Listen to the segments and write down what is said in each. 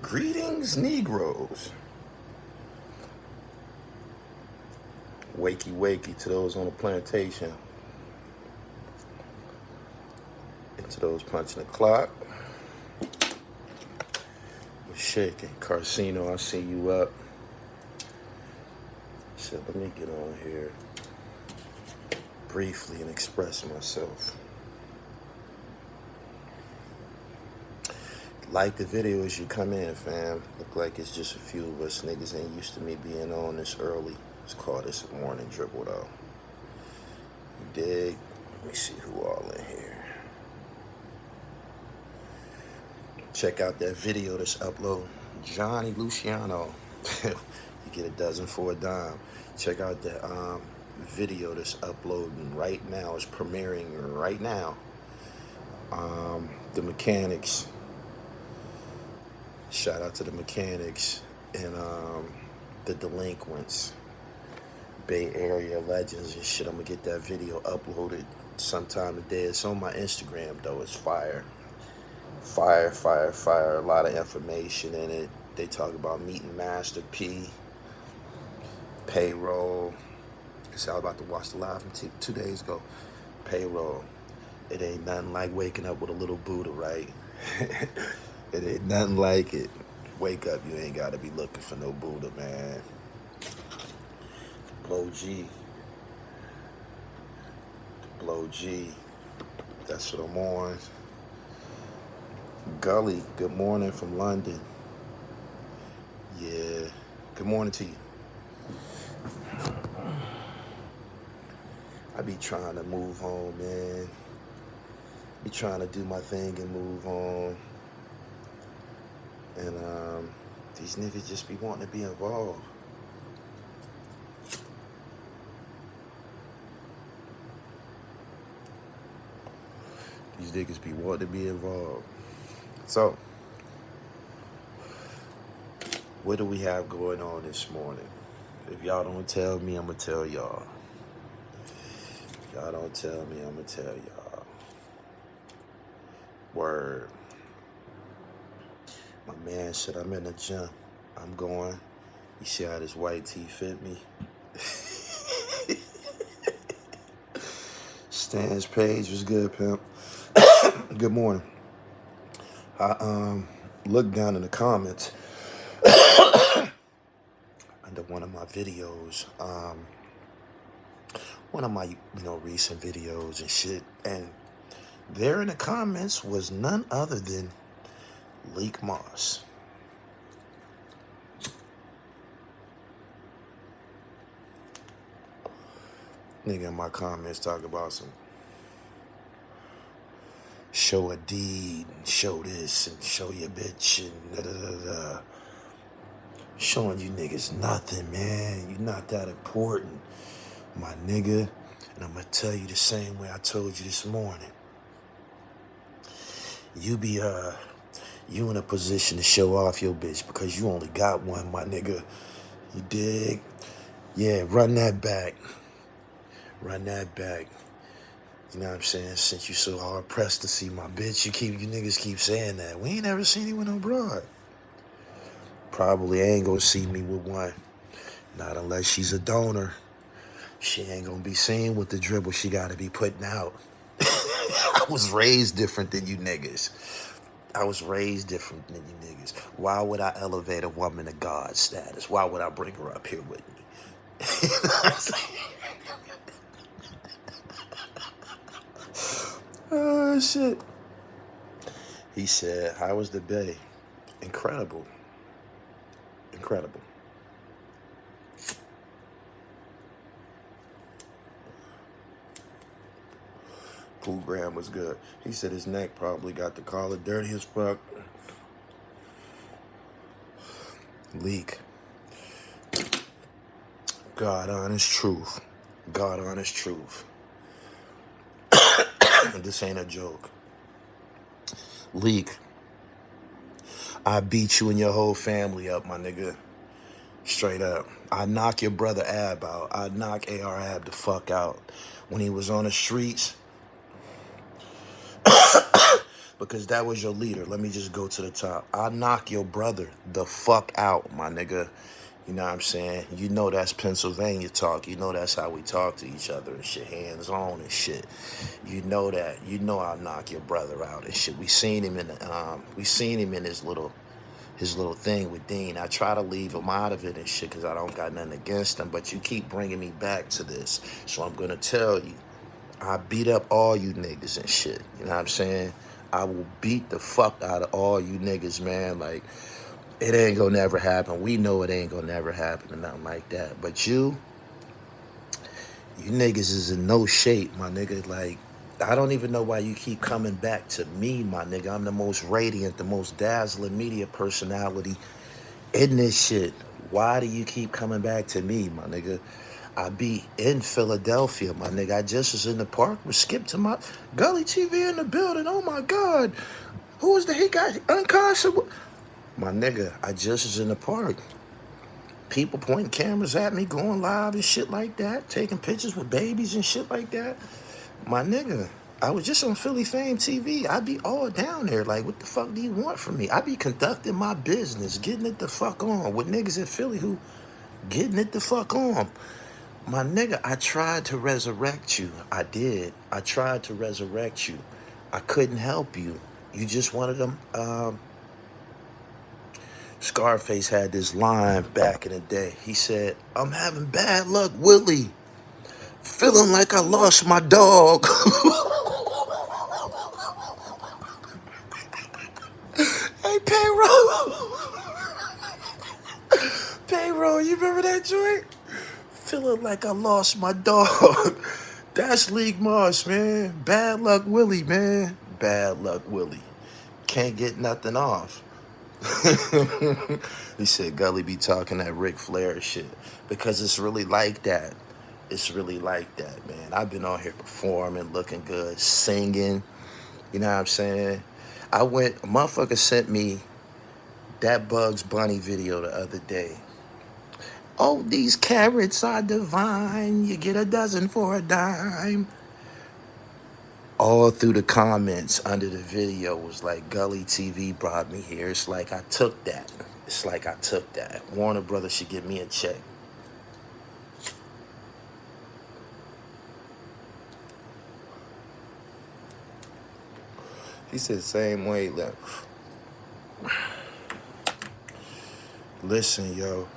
Greetings, Negroes. Wakey, wakey to those on the plantation. And to those punching the clock. We're shaking. Carcino, I see you up. So let me get on here briefly and express myself. Like the video as you come in, fam. Look like it's just a few of us. Niggas ain't used to me being on this early. Let's call this a morning dribble, though. You dig? Let me see who all in here. Check out that video that's uploaded. Johnny Luciano. You get a dozen for a dime. Check out that video that's uploading right now. It's premiering right now. The Mechanics. Shout out to the Mechanics and the Delinquents. Bay Area legends and shit. I'm gonna get that video uploaded sometime today. It's on my Instagram though. It's fire. Fire, fire, fire. A lot of information in it. They talk about meeting Master P, payroll. Cause I was about to watch the live from 2 days ago. Payroll. It ain't nothing like waking up with a little Buddha, right? It ain't nothing like it. Wake up, you ain't gotta be looking for no Buddha, man. Blow G. Blow G. That's what I'm on. Gully, good morning from London. Yeah. Good morning to you. I be trying to move on, man. Be trying to do my thing and move on. And these niggas just be wanting to be involved. These niggas be wanting to be involved. So, what do we have going on this morning? If y'all don't tell me, I'm going to tell y'all. If y'all don't tell me, I'm going to tell y'all. Word. My man said, I'm in the gym. I'm going. You see how this white tee fit me? Stan's page was good, pimp. Good morning. I looked down in the comments under one of my videos, one of my recent videos and shit, and there in the comments was none other than Leak Moss. Nigga in my comments talk about some show a deed and show this and show your bitch and da-da-da-da. Showing you niggas nothing, man. You not that important, my nigga. And I'm gonna tell you the same way I told you this morning. You be you in a position to show off your bitch because you only got one, my nigga. You dig? Yeah, run that back. Run that back. You know what I'm saying? Since you so hard pressed to see my bitch, you niggas keep saying that. We ain't ever seen you with no broad. Probably ain't gonna see me with one. Not unless she's a donor. She ain't gonna be seen with the dribble she gotta be putting out. I was raised different than you niggas. I was raised different than you niggas. Why would I elevate a woman to God status? Why would I bring her up here with me? You know what I'm saying? Oh, shit. He said, how was the bay? Incredible. Incredible. Cool Graham was good. He said his neck probably got the collar dirty as fuck. Leak. God honest truth. God honest truth. This ain't a joke. Leak. I beat you and your whole family up, my nigga. Straight up. I knock your brother Ab out. I knock AR Ab the fuck out. When he was on the streets, because that was your leader. Let me just go to the top. I'll knock your brother the fuck out, my nigga. You know what I'm saying? You know that's Pennsylvania talk. You know that's how we talk to each other and shit, hands on and shit. You know that. You know I'll knock your brother out and shit. We seen him in his little thing with Dean. I try to leave him out of it and shit because I don't got nothing against him, but you keep bringing me back to this. So I'm going to tell you, I beat up all you niggas and shit. You know what I'm saying? I will beat the fuck out of all you niggas, man. Like, it ain't gonna never happen. We know it ain't gonna never happen or nothing like that. But you niggas is in no shape, my nigga. Like, I don't even know why you keep coming back to me, my nigga. I'm the most radiant, the most dazzling media personality in this shit. Why do you keep coming back to me, my nigga? I be in Philadelphia, my nigga. I just was in the park. We skipped to my Gully TV in the building. Oh my God. Who was the hit guy? Unkasa. My nigga, I just was in the park. People pointing cameras at me, going live and shit like that, taking pictures with babies and shit like that. My nigga, I was just on Philly Fame TV. I be all down there. Like, what the fuck do you want from me? I be conducting my business, getting it the fuck on with niggas in Philly who getting it the fuck on. My nigga, I tried to resurrect you. I did. I tried to resurrect you. I couldn't help you. You just wanted them. Scarface had this line back in the day. He said, I'm having bad luck, Willie. Feeling like I lost my dog. Hey, Payroll, you remember that joint? Feeling like I lost my dog. That's League Moss, man. Bad luck, Willie, man. Bad luck, Willie. Can't get nothing off. He said Gully be talking that Ric Flair shit because it's really like that. It's really like that, man. I've been on here performing, looking good, singing. You know what I'm saying? A motherfucker sent me that Bugs Bunny video the other day. Oh, these carrots are divine. You get a dozen for a dime. All through the comments under the video was like, Gully TV brought me here. It's like I took that. It's like I took that. Warner Brothers should give me a check. He said same way, left. Listen, yo.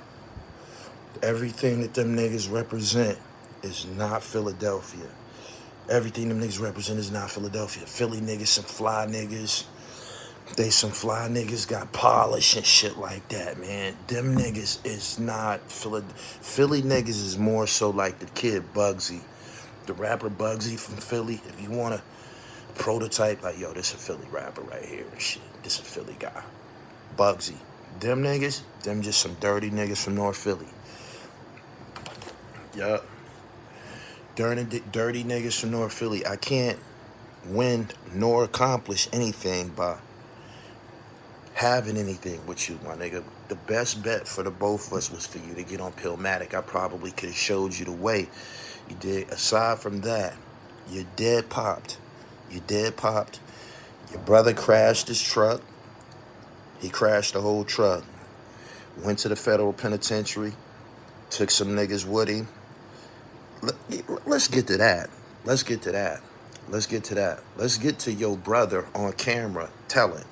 Everything that them niggas represent is not Philadelphia. Everything them niggas represent is not Philadelphia. Philly niggas, some fly niggas. They some fly niggas got polish and shit like that, man. Them niggas is not Philly niggas is more so like the kid Bugsy. The rapper Bugsy from Philly. If you want to prototype, like, yo, this a Philly rapper right here and shit. This a Philly guy. Bugsy. Them niggas, them just some dirty niggas from North Philly. Yup. Dirty niggas from North Philly. I can't win nor accomplish anything by having anything with you, my nigga. The best bet for the both of us was for you to get on Pillmatic. I probably could have showed you the way. You did. Aside from that, you're dead popped. You dead popped. Your brother crashed his truck. He crashed the whole truck. Went to the federal penitentiary. Took some niggas with him. Let's get to that. Let's get to that. Let's get to that. Let's get to your brother on camera telling.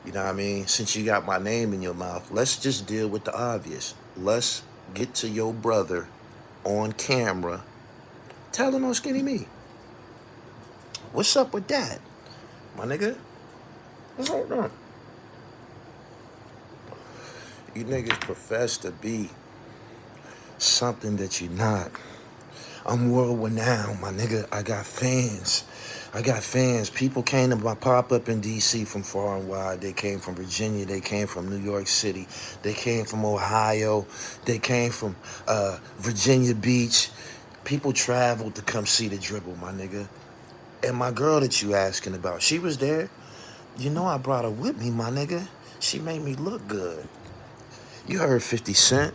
You know what I mean? Since you got my name in your mouth, let's just deal with the obvious. Let's get to your brother on camera telling on Skinny Me. What's up with that, my nigga? What's up with that? You niggas profess to be something that you're not. I'm world renowned, my nigga. I got fans. People came to my pop-up in D.C. from far and wide. They came from Virginia. They came from New York City. They came from Ohio. They came from Virginia Beach. People traveled to come see the dribble, my nigga. And my girl that you asking about, she was there. You know I brought her with me, my nigga. She made me look good. You heard 50 Cent.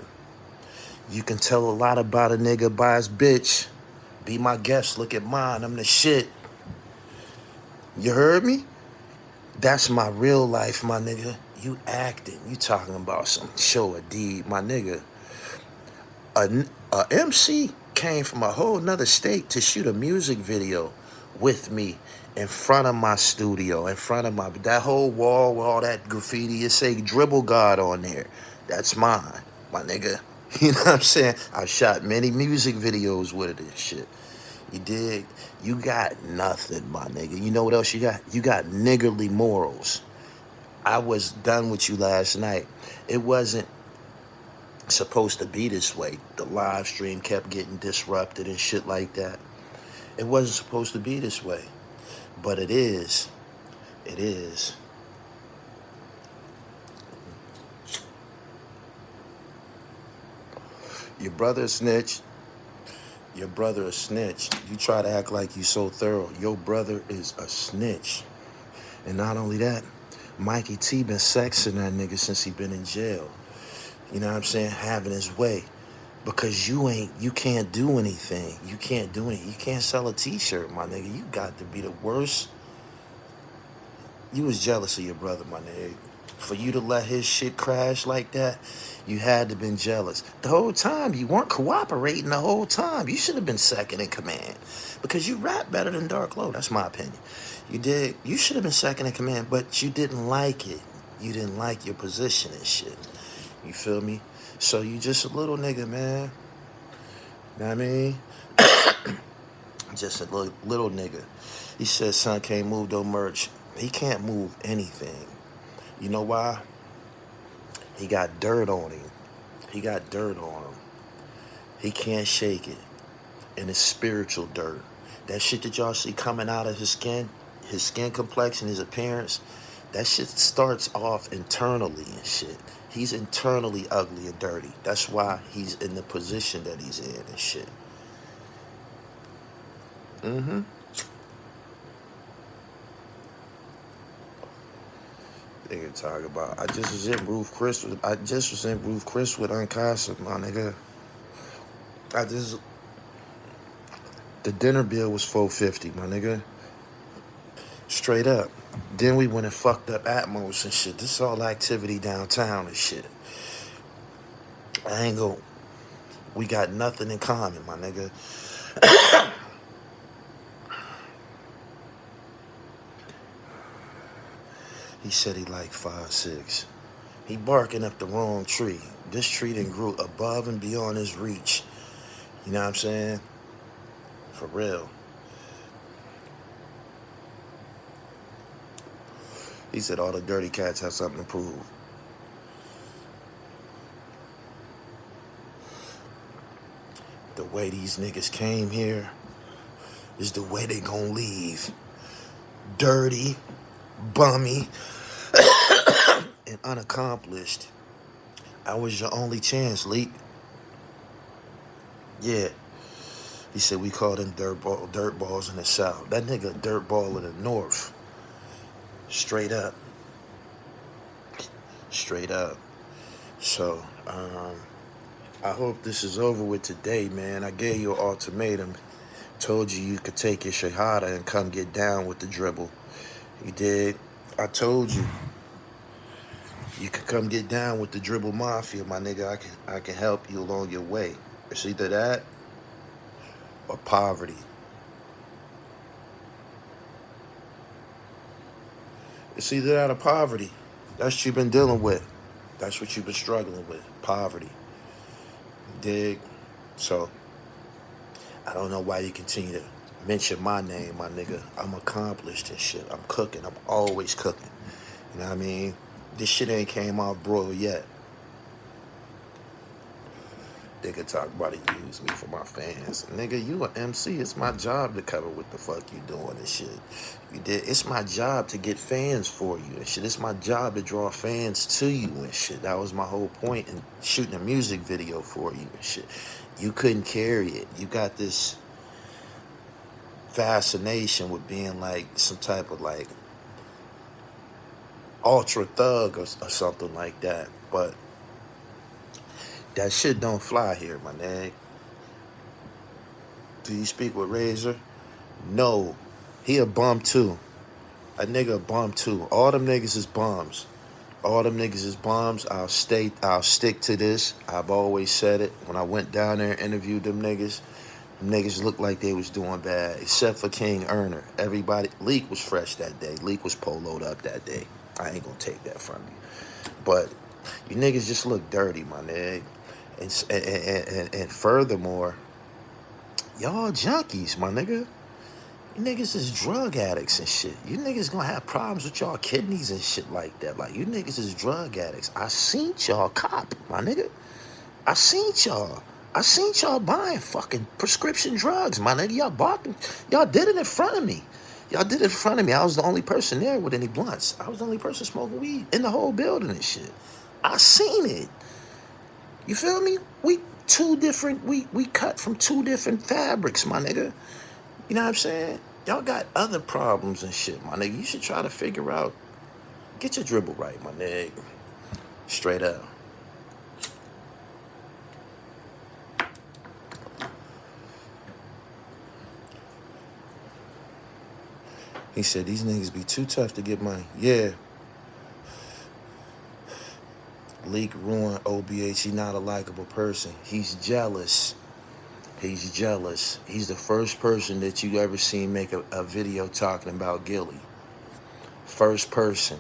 You can tell a lot about a nigga by his bitch. Be my guest, look at mine, I'm the shit. You heard me? That's my real life, my nigga. You acting. You talking about some show a deed, my nigga. A MC came from a whole nother state to shoot a music video with me in front of my studio, in front of that whole wall with all that graffiti. It say Dribble God on there. That's mine, my nigga. You know what I'm saying? I shot many music videos with it and shit. You dig? You got nothing, my nigga. You know what else you got? You got niggerly morals. I was done with you last night. It wasn't supposed to be this way. The live stream kept getting disrupted and shit like that. It wasn't supposed to be this way. But it is. It is. Your brother a snitch. Your brother a snitch. You try to act like you so thorough. Your brother is a snitch. And not only that, Mikey T been sexing that nigga since he been in jail. You know what I'm saying? Having his way. Because you can't do anything. You can't do anything. You can't sell a t-shirt, my nigga. You got to be the worst. You was jealous of your brother, my nigga. For you to let his shit crash like that, you had to been jealous. The whole time, you weren't cooperating the whole time. You should have been second in command. Because you rap better than Dark Low. That's my opinion. You did. You should have been second in command, but you didn't like it. You didn't like your position and shit. You feel me? So you just a little nigga, man. Know what I mean? Just a little nigga. He said son can't move no merch. He can't move anything. You know why? He got dirt on him. He got dirt on him. He can't shake it. And it's spiritual dirt. That shit that y'all see coming out of his skin complexion, his appearance, that shit starts off internally and shit. He's internally ugly and dirty. That's why he's in the position that he's in and shit. Mm-hmm. Nigga talk about, I just was in Roof Chris with Unkasa, my nigga. The dinner bill was $450, my nigga. Straight up. Then we went and fucked up Atmos and shit. This all activity downtown and shit. We got nothing in common, my nigga. He said he like 5'6". He barking up the wrong tree. This tree done grew above and beyond his reach. You know what I'm saying? For real. He said all the dirty cats have something to prove. The way these niggas came here is the way they gonna leave. Dirty, bummy, and unaccomplished. I was your only chance, Leak. Yeah. He said we called them dirt balls in the South. That nigga dirt ball in the North. Straight up. Straight up. So, I hope this is over with today, man. I gave you an ultimatum. Told you could take your shahada and come get down with the dribble. You did. I told you. You could come get down with the dribble mafia, my nigga. I can help you along your way. It's either that or poverty. It's either that or poverty. That's what you've been dealing with. That's what you've been struggling with. Poverty. Dig? So, I don't know why you continue to mention my name, my nigga. I'm accomplished and shit. I'm cooking. I'm always cooking. You know what I mean? This shit ain't came off broiled yet. Nigga talk about it, use me for my fans. Nigga, you an MC. It's my job to cover what the fuck you doing and shit. You did. It's my job to get fans for you and shit. It's my job to draw fans to you and shit. That was my whole point in shooting a music video for you and shit. You couldn't carry it. You got this fascination with being like some type of like ultra thug or something like that. But that shit don't fly here, my nigga. Do you speak with Razor? No. He a bum too. A nigga a bum too. All them niggas is bums. All them niggas is bums. I'll stick to this. I've always said it. When I went down there and interviewed them niggas looked like they was doing bad, except for King Erner. Everybody, Leak was fresh that day. Leak was poloed up that day. I ain't gonna take that from you. But you niggas just look dirty, my nigga. And furthermore, y'all junkies, my nigga. You niggas is drug addicts and shit. You niggas gonna have problems with y'all kidneys and shit like that. Like, you niggas is drug addicts. I seen y'all cop, my nigga. I seen y'all. I seen y'all buying fucking prescription drugs, my nigga. Y'all bought them. Y'all did it in front of me. Y'all did it in front of me. I was the only person there with any blunts. I was the only person smoking weed in the whole building and shit. I seen it. You feel me? We cut from two different fabrics, my nigga. You know what I'm saying? Y'all got other problems and shit, my nigga. You should try to figure out, get your dribble right, my nigga. Straight up. He said, these niggas be too tough to get money. Yeah. Leak ruined OBH. He not a likable person. He's jealous. He's jealous. He's the first person that you ever seen make a video talking about Gilly. First person.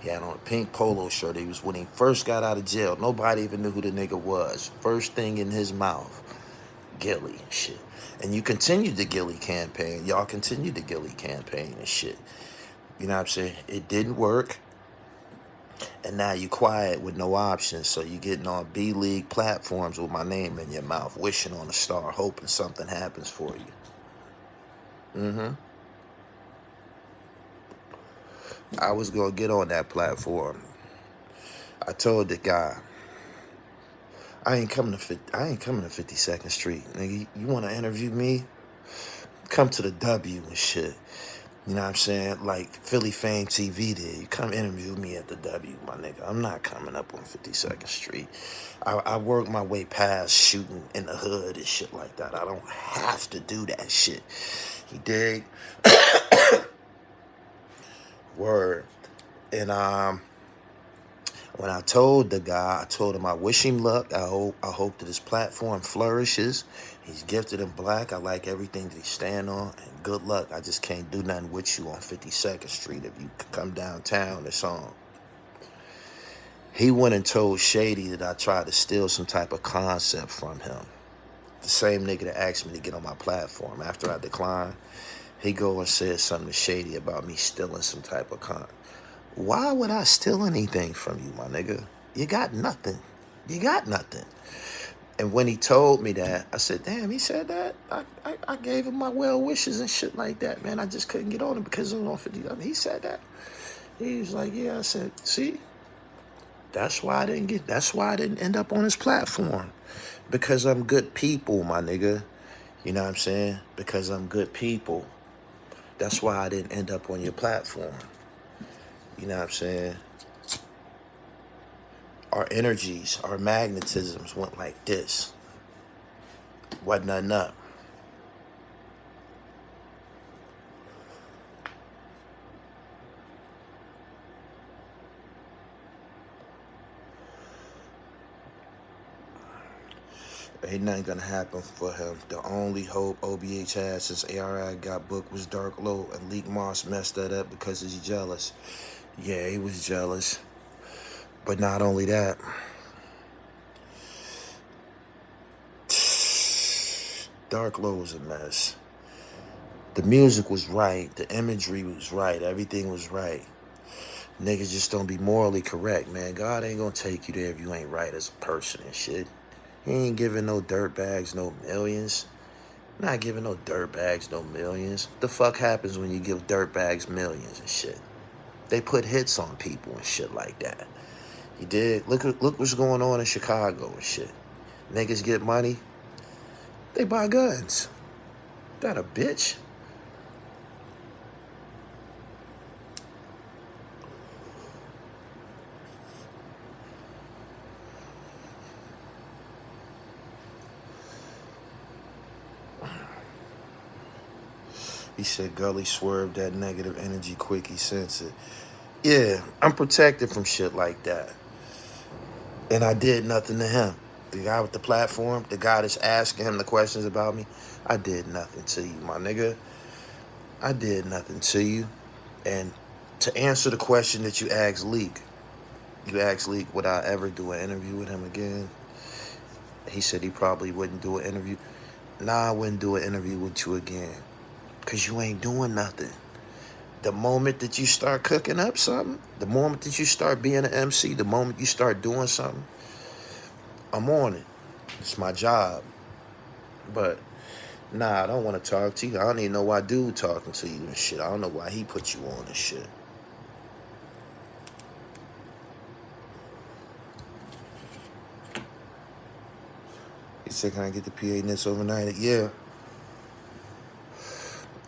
He had on a pink polo shirt. He was when he first got out of jail. Nobody even knew who the nigga was. First thing in his mouth, Gilly and shit. And you continued the Gilly campaign. Y'all continued the Gilly campaign and shit. You know what I'm saying? It didn't work. And now you quiet with no options. So you getting on B-League platforms with my name in your mouth, wishing on a star, hoping something happens for you. I was going to get on that platform. I told the guy, I ain't coming to 52nd Street. Nigga, you want to interview me? Come to the W and shit. You know what I'm saying? Like Philly Fame TV did. You come interview me at the W, my nigga. I'm not coming up on 52nd Street. I work my way past shooting in the hood and shit like that. I don't have to do that shit. You dig? Word. And when I told the guy, I told him I wish him luck. I hope that his platform flourishes. He's gifted and black. I like everything that he stand on. And good luck. I just can't do nothing with you on 52nd Street. If you come downtown, it's on. He went and told Shady that I tried to steal some type of concept from him. The same nigga that asked me to get on my platform. After I declined, he go and said something to Shady about me stealing some type of concept. Why would I steal anything from you, my nigga? You got nothing. You got nothing. And when he told me that, I said, damn, he said that? I gave him my well wishes and shit like that, man. I just couldn't get on him because it was on 50. I mean, he said that. He was like, yeah. I said, see? That's why I didn't end up on his platform. Because I'm good people, my nigga. You know what I'm saying? Because I'm good people. That's why I didn't end up on your platform. You know what I'm saying? Our energies, our magnetisms went like this. Wasn't nothing up. Ain't nothing gonna happen for him. The only hope OBH had since ARI got booked was Dark Low, and Leak Moss messed that up because he's jealous. Yeah, he was jealous. But not only that, Dark Low was a mess. The music was right. The imagery was right. Everything was right. Niggas just don't be morally correct, man. God ain't gonna take you there if you ain't right as a person and shit. He ain't giving no dirtbags no millions. Not giving no dirtbags no millions. What the fuck happens when you give dirtbags millions and shit? They put hits on people and shit like that. You did. Look what's going on in Chicago and shit. Niggas get money. They buy guns. That a bitch? He said Gully swerved that negative energy quick. He sensed it. Yeah, I'm protected from shit like that. And I did nothing to him. The guy with the platform, the guy that's asking him the questions about me, I did nothing to you, my nigga. I did nothing to you. And to answer the question that you asked Leak, you asked Leak, would I ever do an interview with him again? He said he probably wouldn't do an interview. Nah, I wouldn't do an interview with you again. Because you ain't doing nothing. The moment that you start cooking up something, the moment that you start being an MC, the moment you start doing something, I'm on it. It's my job. But, nah, I don't want to talk to you. I don't even know why dude talking to you and shit. I don't know why he put you on and shit. He said, can I get the PA Nits overnight? Yeah.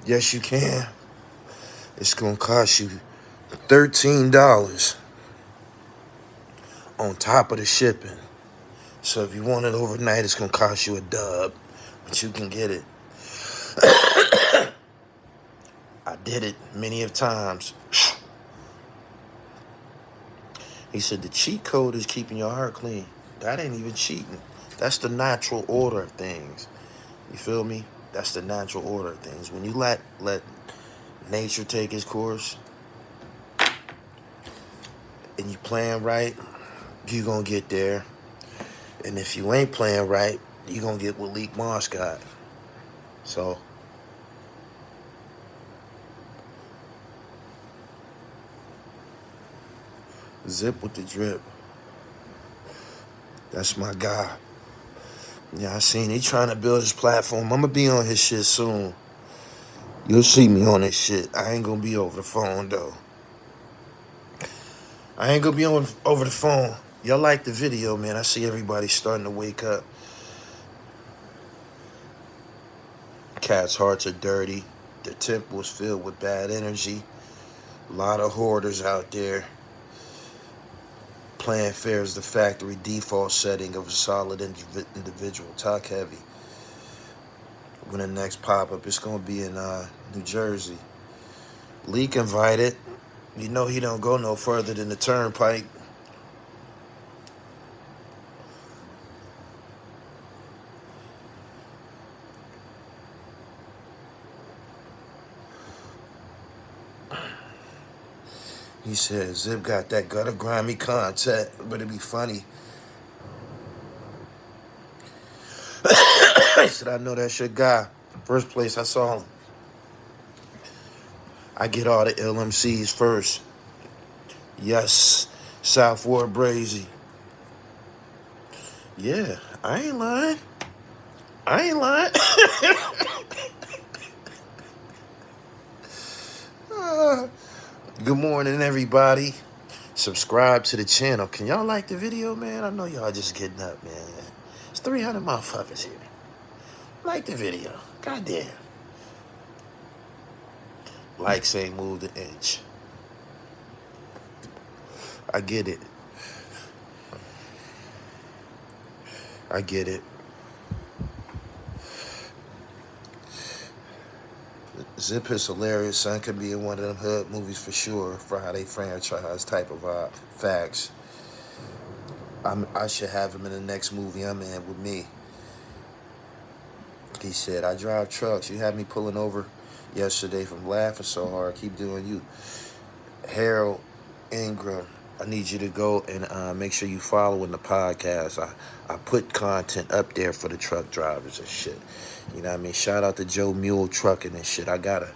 Yes, you can. It's going to cost you $13 on top of the shipping. So if you want it overnight, it's going to cost you a dub. But you can get it. I did it many of times. He said the cheat code is keeping your heart clean. That ain't even cheating. That's the natural order of things. You feel me? That's the natural order of things. When you let nature take its course and you playing right, you gonna get there. And if you ain't playing right, you gonna get what Leak Moss got. So Zip with the drip. That's my guy. Yeah, I seen he trying to build his platform. I'm gonna be on his shit soon. You'll see me on this shit. I ain't gonna be over the phone though. I ain't gonna be over the phone. Y'all like the video, man. I see everybody starting to wake up. Cats' hearts are dirty. Their temples filled with bad energy. A lot of hoarders out there. Playing fair is the factory default setting of a solid individual. Talk heavy. When the next pop-up, it's gonna be in New Jersey. Leak invited. You know he don't go no further than the turnpike. He said Zip got that gutter grimy content, but it'd be funny. He said, I know that's your guy. First place I saw him. I get all the LMCs first. Yes, South Ward Breezy. Yeah, I ain't lying. I ain't lying. Good morning, everybody. Subscribe to the channel. Can y'all like the video, man? I know y'all just getting up, man. It's 300 motherfuckers here. Like the video. Goddamn. Likes ain't moved an inch. I get it. I get it. Zip is hilarious. Son could be in one of them hood movies for sure. Friday franchise type of vibe. Facts. I should have him in the next movie I'm in with me. He said, I drive trucks. You had me pulling over yesterday from laughing so hard. Keep doing you. Harold Ingram, I need you to go and make sure you following the podcast. I put content up there for the truck drivers and shit. You know what I mean? Shout out to Joe Mule Trucking and shit. I got a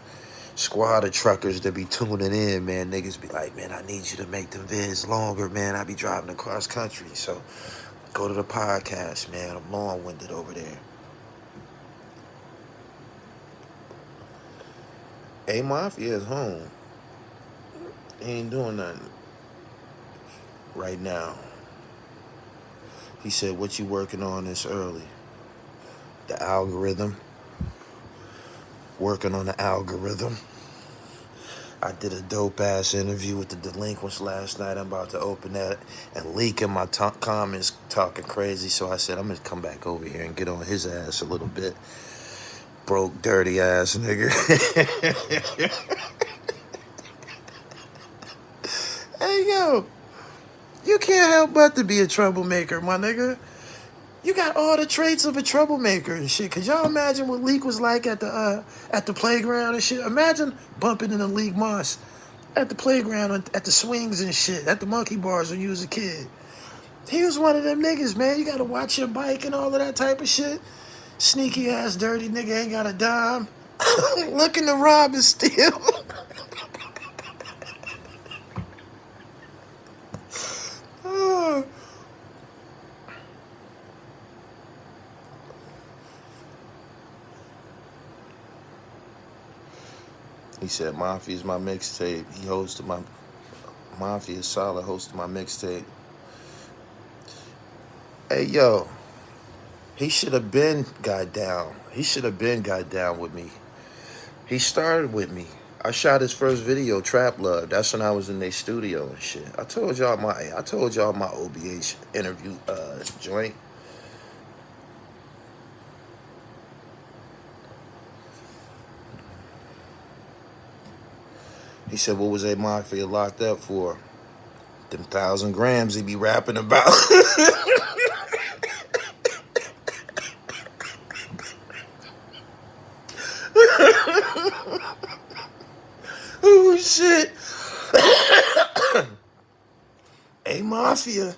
squad of truckers that be tuning in, man. Niggas be like, man, I need you to make them vids longer, man. I be driving across country. So go to the podcast, man. I'm long-winded over there. A-Mafia is home. He ain't doing nothing right now. He said, what you working on this early? The algorithm. Working on the algorithm. I did a dope-ass interview with the delinquents last night. I'm about to open that and leak in my comments talking crazy. So I said, I'm going to come back over here and get on his ass a little bit. Broke, dirty ass nigga. Hey, yo. You can't help but to be a troublemaker, my nigga. You got all the traits of a troublemaker and shit. Could y'all imagine what Leak was like at the playground and shit? Imagine bumping into Leak Moss at the playground, at the swings and shit, at the monkey bars when you was a kid. He was one of them niggas, man. You gotta watch your bike and all of that type of shit. Sneaky ass, dirty nigga ain't got a dime. Looking to rob and steal. Oh. He said, Mafia's my mixtape. He hosted my... Mafia Solid hosted my mixtape. Hey, yo. He should have been got down. He should have been got down with me. He started with me. I shot his first video, Trap Love. That's when I was in their studio and shit. I told y'all my OBH interview joint. He said, what was A Mafia locked up for? Them 1,000 grams he be rapping about. Oh, shit. A Mafia,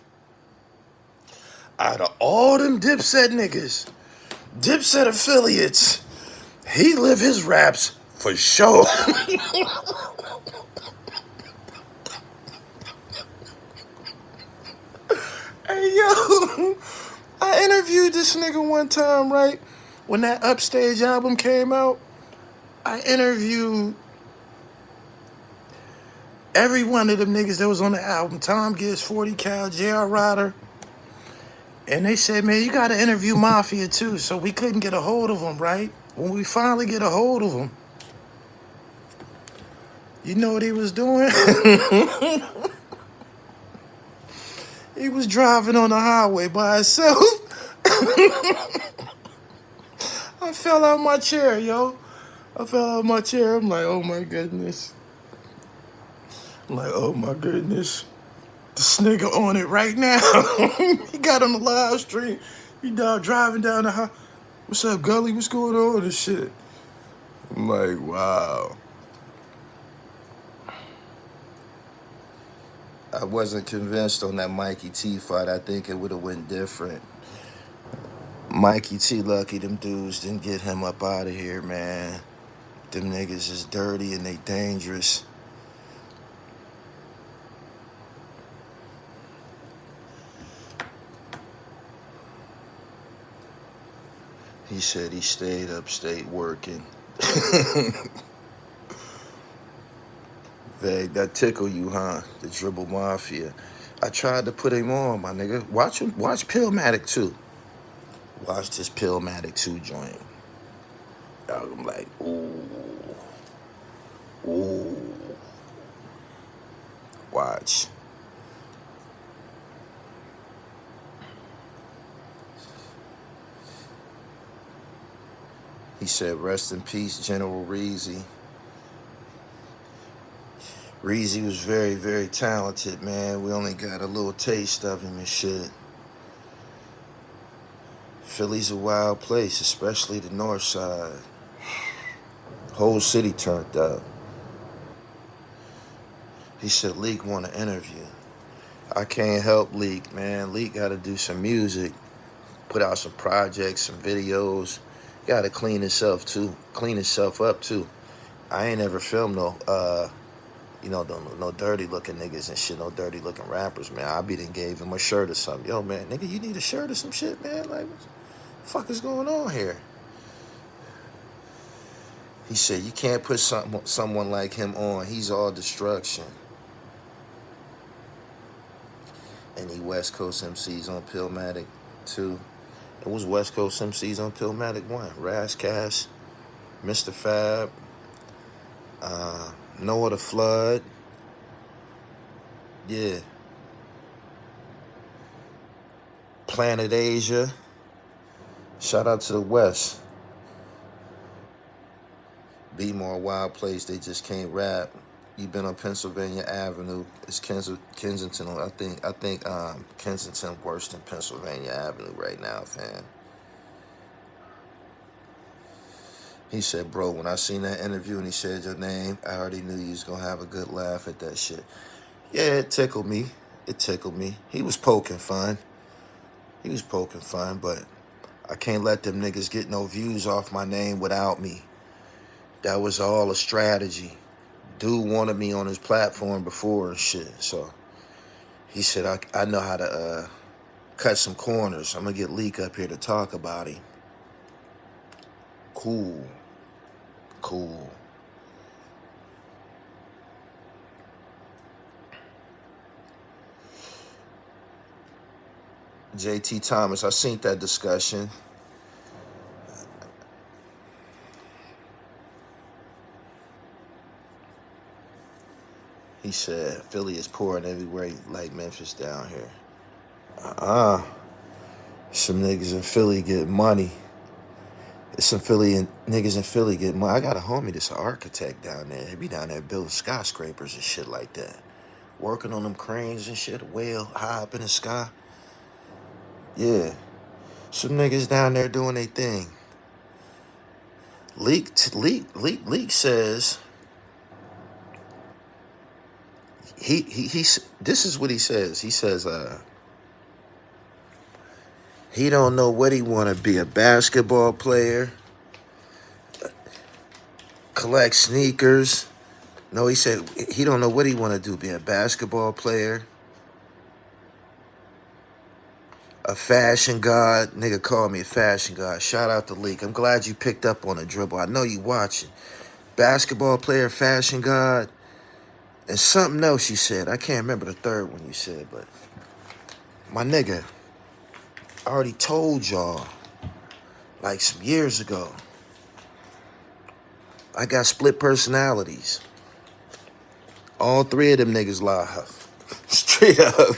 out of all them Dipset niggas, Dipset affiliates, he live his raps for sure. Hey, yo, I interviewed this nigga one time, right? When that Upstage album came out, I interviewed every one of them niggas that was on the album. Tom Gibbs, 40 Cal, J.R. Ryder. And they said, man, you got to interview Mafia too. So we couldn't get a hold of him, right? When we finally get a hold of him, you know what he was doing? He was driving on the highway by himself. I fell out my chair, yo. I fell out my chair. I'm like, oh my goodness. I'm like, oh my goodness. This nigga on it right now. He got on the live stream. He driving down the highway. What's up, Gully? What's going on and shit? I'm like, wow. I wasn't convinced on that Mikey T fight. I think it would have went different. Mikey T lucky them dudes didn't get him up out of here, man. Them niggas is dirty and they dangerous. He said he stayed upstate working. Vague, that tickle you, huh? The Dribble Mafia. I tried to put him on, my nigga. Watch Pillmatic 2. Watch this Pillmatic 2 joint. I'm like, ooh. Ooh. Watch. He said, rest in peace, General Breezy. Breezy was very, very talented, man. We only got a little taste of him and shit. Philly's a wild place, especially the north side. Whole city turned up. He said, Leak want an interview. I can't help Leak, man. Leak got to do some music, put out some projects, some videos. Got to clean himself up too. I ain't ever filmed no dirty looking niggas and shit, no dirty looking rappers, man. I be done gave him a shirt or something. Yo, man, nigga, you need a shirt or some shit, man? Like, what the fuck is going on here? He said, you can't put someone like him on. He's all destruction. Any West Coast MCs on Pillmatic 2? It was West Coast MCs on Pillmatic 1. Razzcast, Mr. Fab, Noah the Flood. Yeah. Planet Asia. Shout out to the West. Be more wild place. They just can't rap. You been on Pennsylvania Avenue. It's Kensington. I think Kensington worse than Pennsylvania Avenue right now, fam. He said, bro, when I seen that interview and he said your name, I already knew you was gonna have a good laugh at that shit. Yeah, it tickled me. It tickled me. He was poking fun. He was poking fun, but I can't let them niggas get no views off my name without me. That was all a strategy. Dude wanted me on his platform before and shit. So he said, I know how to cut some corners. I'm going to get Leak up here to talk about him. Cool. Cool. JT Thomas, I seen that discussion. He said, Philly is pouring everywhere like Memphis down here. Some niggas in Philly get money. Some niggas in Philly get money. I got a homie that's an architect down there. He be down there building skyscrapers and shit like that. Working on them cranes and shit, way high up in the sky. Yeah. Some niggas down there doing their thing. Leak says this is what he says. He says he don't know what he want to be, a basketball player, collect sneakers. No, he said he don't know what he want to do, be a basketball player, a fashion god. Nigga called me a fashion god. Shout out to Leak. I'm glad you picked up on the dribble. I know you watching. Basketball player, fashion god, and something else you said. I can't remember the third one you said, but my nigga, I already told y'all, like some years ago, I got split personalities. All three of them niggas lie. Straight up.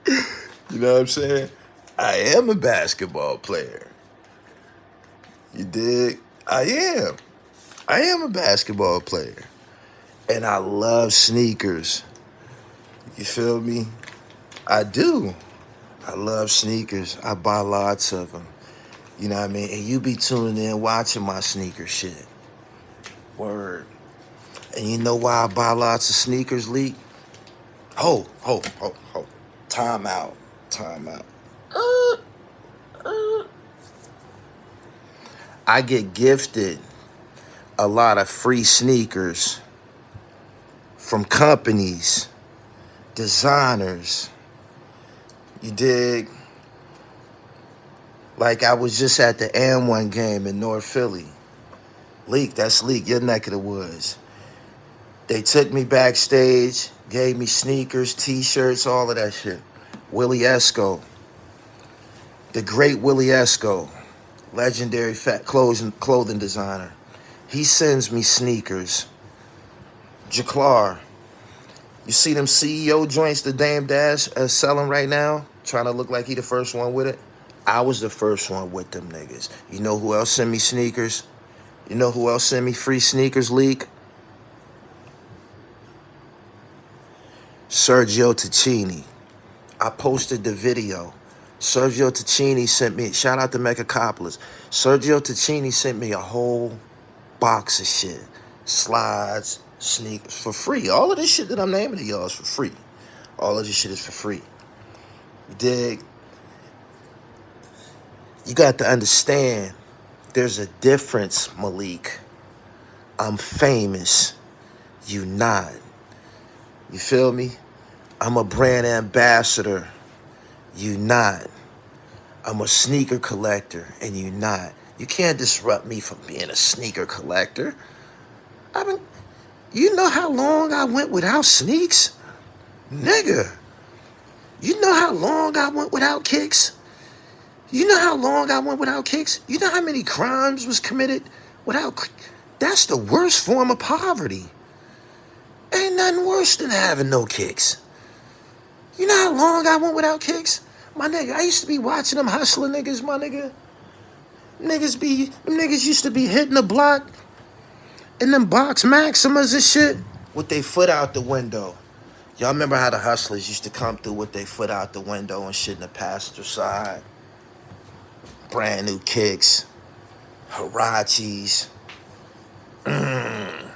You know what I'm saying? I am a basketball player. You dig? I am a basketball player. And I love sneakers. You feel me? I do. I love sneakers. I buy lots of them. You know what I mean? And you be tuning in watching my sneaker shit. Word. And you know why I buy lots of sneakers, Leak? Ho. Time out. I get gifted a lot of free sneakers from companies, designers. You dig? Like I was just at the M1 game in North Philly. Leak, that's Leak, your neck of the woods. They took me backstage, gave me sneakers, t-shirts, all of that shit. Willie Esco, the great Willie Esco, legendary fat clothing designer. He sends me sneakers. Jaclar, you see them CEO joints the Dame Dash selling right now? Trying to look like he the first one with it? I was the first one with them niggas. You know who else sent me sneakers? You know who else sent me free sneakers, Leak? Sergio Ticini. I posted the video. Sergio Ticini sent me, shout out to Megacopolis. Sergio Ticini sent me a whole box of shit. Slides, sneakers, for free. All of this shit that I'm naming to y'all is for free. All of this shit is for free. You dig? You got to understand, there's a difference, Malik. I'm famous. You not. You feel me? I'm a brand ambassador. You not. I'm a sneaker collector, and you not. You can't disrupt me from being a sneaker collector. You know how long I went without sneaks? Nigga. You know how long I went without kicks? You know how long I went without kicks? You know how many crimes was committed without... That's the worst form of poverty. Ain't nothing worse than having no kicks. You know how long I went without kicks? My nigga, I used to be watching them hustling niggas, my nigga. Niggas used to be hitting the block in them box Maximas and shit with their foot out the window. Y'all remember how the hustlers used to come through with their foot out the window and shit in the passenger side? Brand new kicks, Hirachis, them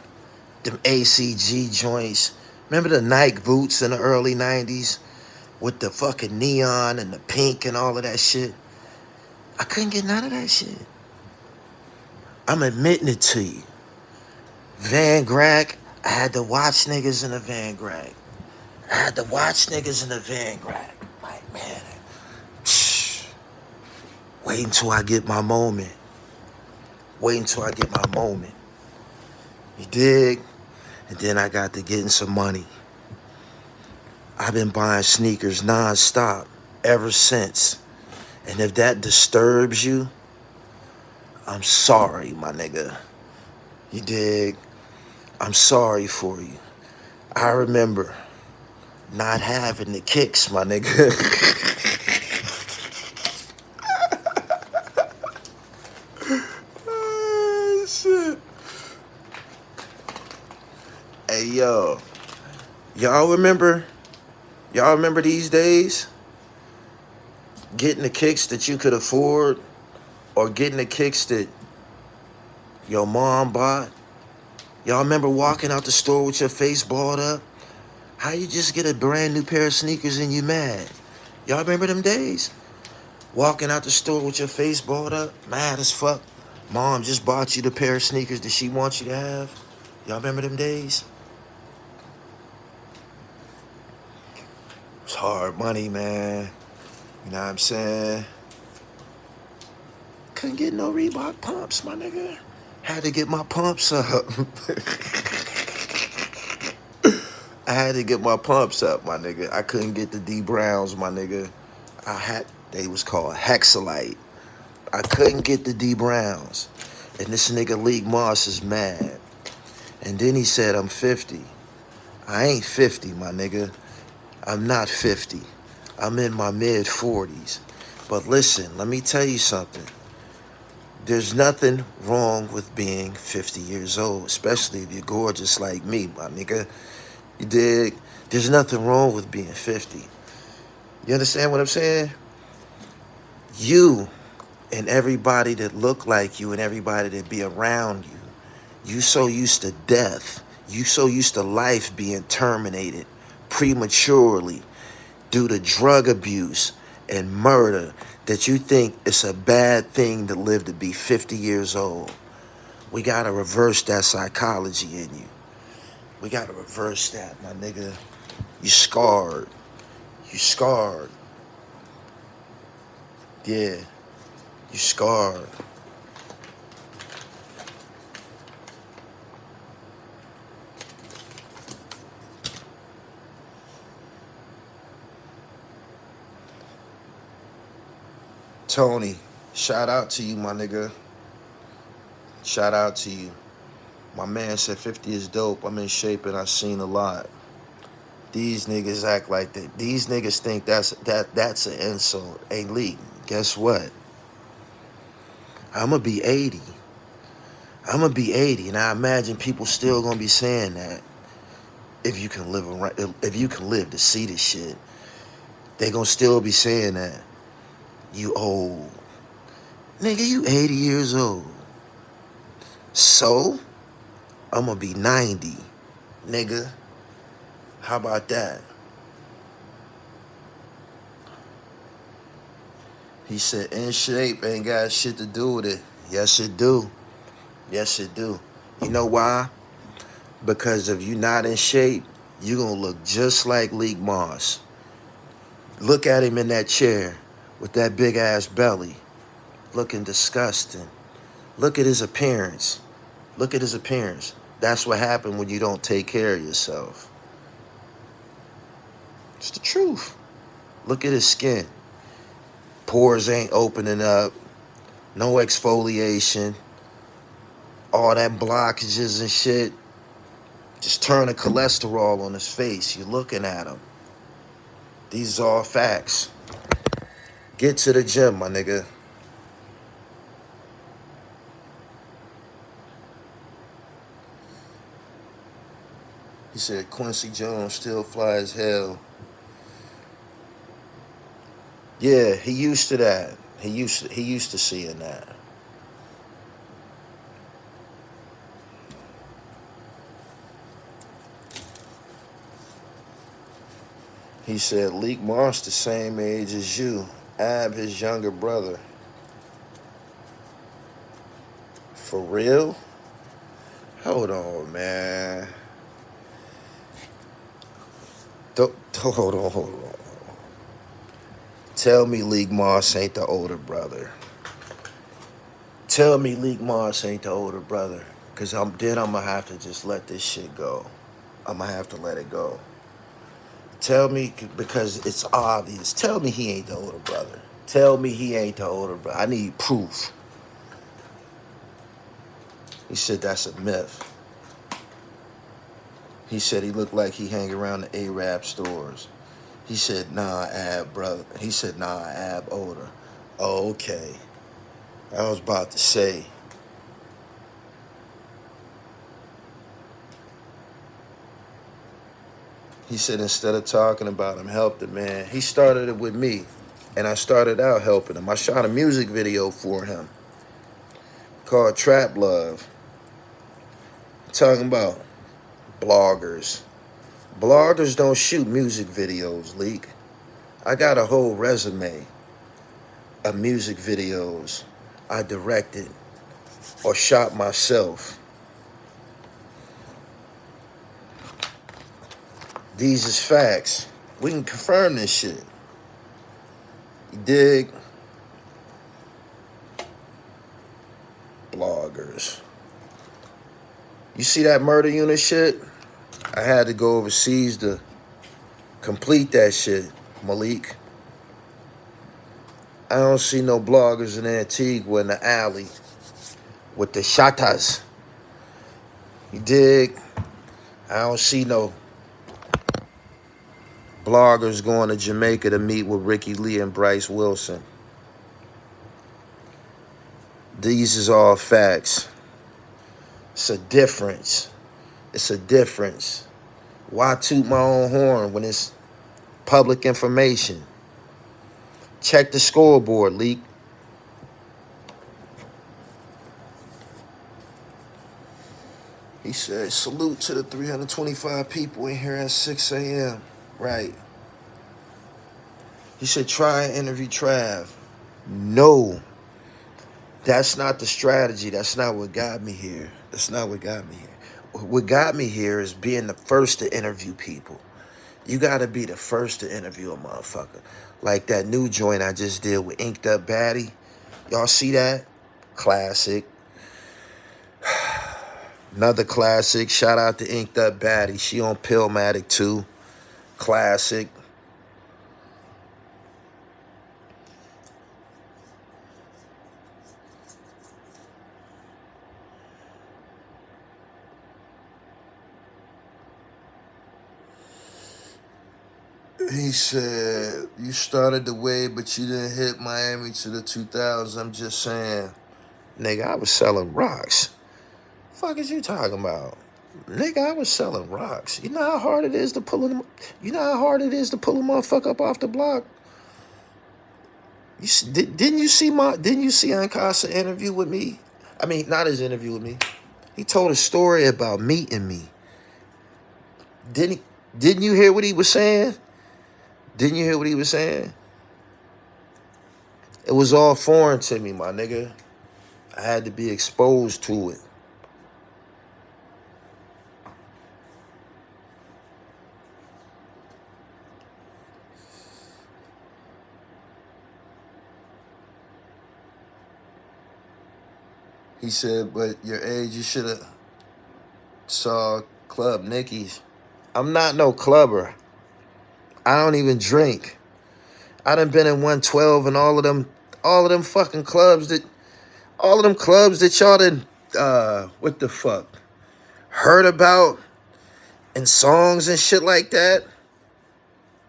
ACG joints. Remember the Nike boots in the early 90s with the fucking neon and the pink and all of that shit? I couldn't get none of that shit. I'm admitting it to you. Van Grack, I had to watch niggas in the Van Grack. Like, man, wait until I get my moment. You dig? And then I got to getting some money. I've been buying sneakers non-stop ever since. And if that disturbs you, I'm sorry, my nigga. You dig? I'm sorry for you. I remember not having the kicks, my nigga. Oh, shit. Hey, yo. Y'all remember these days? Getting the kicks that you could afford, or getting the kicks that your mom bought? Y'all remember walking out the store with your face balled up? How you just get a brand new pair of sneakers and you mad? Y'all remember them days? Walking out the store with your face balled up, mad as fuck. Mom just bought you the pair of sneakers that she wants you to have. Y'all remember them days? It's hard money, man. You know what I'm saying? Couldn't get no Reebok pumps, my nigga. Had to get my pumps up. I had to get my pumps up, my nigga. I couldn't get the D Browns, my nigga. They was called Hexalite. I couldn't get the D Browns. And this nigga League Moss is mad. And then he said, I'm 50. I ain't 50, my nigga. I'm not 50. I'm in my mid-40s. But listen, let me tell you something. There's nothing wrong with being 50 years old, especially if you're gorgeous like me, my nigga. You dig? There's nothing wrong with being 50. You understand what I'm saying? You and everybody that look like you and everybody that be around you, you so used to death, you so used to life being terminated prematurely due to drug abuse and murder that you think it's a bad thing to live to be 50 years old. We gotta reverse that psychology in you. We gotta reverse that, my nigga. You scarred. You scarred. Yeah. You scarred. Tony, shout out to you, my nigga. Shout out to you. My man said 50 is dope. I'm in shape and I've seen a lot. These niggas act like that. These niggas think that's an insult. Hey, Lee, guess what? I'ma be 80. I'ma be 80, and I imagine people still gonna be saying that. If you can live to see this shit, they gonna still be saying that. You old. Nigga, you 80 years old. So, I'm gonna be 90, nigga. How about that? He said, in shape ain't got shit to do with it. Yes, it do. Yes, it do. You know why? Because if you not in shape, you gonna look just like League Moss. Look at him in that chair with that big ass belly. Looking disgusting. Look at his appearance. Look at his appearance. That's what happened when you don't take care of yourself. It's the truth. Look at his skin. Pores ain't opening up. No exfoliation. All that blockages and shit. Just turning cholesterol on his face. You're looking at him. These are all facts. Get to the gym, my nigga. He said Quincy Jones still fly as hell. Yeah, he used to that. He used to seeing that. He said Leak Moss the same age as you. Ab his younger brother. For real? Hold on, man. Hold on. Tell me Leak Moss ain't the older brother. Tell me Leak Moss ain't the older brother. Cause I'm gonna have to just let this shit go. I'm gonna have to let it go. Tell me, because it's obvious. Tell me he ain't the older brother. Tell me he ain't the older brother. I need proof. He said that's a myth. He said he looked like he hang around the Arab stores. He said, nah, Ab, brother. He said, nah, Ab older. Oh, okay. I was about to say. He said instead of talking about him, help the man. He started it with me, and I started out helping him. I shot a music video for him called Trap Love. Talking about bloggers. Bloggers don't shoot music videos, Leak. I got a whole resume of music videos I directed or shot myself. These is facts. We can confirm this shit. You dig? Bloggers. You see that murder unit shit? I had to go overseas to complete that shit, Malik. I don't see no bloggers in Antigua in the alley with the shatas. You dig? I don't see no bloggers going to Jamaica to meet with Ricky Lee and Bryce Wilson. These is all facts. It's a difference. It's a difference. Why toot my own horn when it's public information? Check the scoreboard, Leak. He said, salute to the 325 people in here at 6 a.m. Right. He said, try and interview Trav. No. That's not the strategy. That's not what got me here. That's not what got me here. What got me here is being the first to interview people. You got to be the first to interview a motherfucker. Like that new joint I just did with Inked Up Baddie. Y'all see that? Classic. Another classic. Shout out to Inked Up Baddie. She on Pillmatic too. Classic. He said, you started the wave, but you didn't hit Miami to the 2000s. I'm just saying. Nigga, I was selling rocks. Fuck is you talking about? Nigga, I was selling rocks. You know how hard it is to pull them. You know how hard it is to pull a motherfucker up off the block. Didn't you see Unkasa interview with me? I mean, not his interview with me. He told a story about meeting me. Didn't you hear what he was saying? Didn't you hear what he was saying? It was all foreign to me, my nigga. I had to be exposed to it. He said, but your age, you should have saw Club Nicky's. I'm not no clubber. I don't even drink. I done been in 112 and all of them fucking clubs that, y'all done, what the fuck, heard about and songs and shit like that.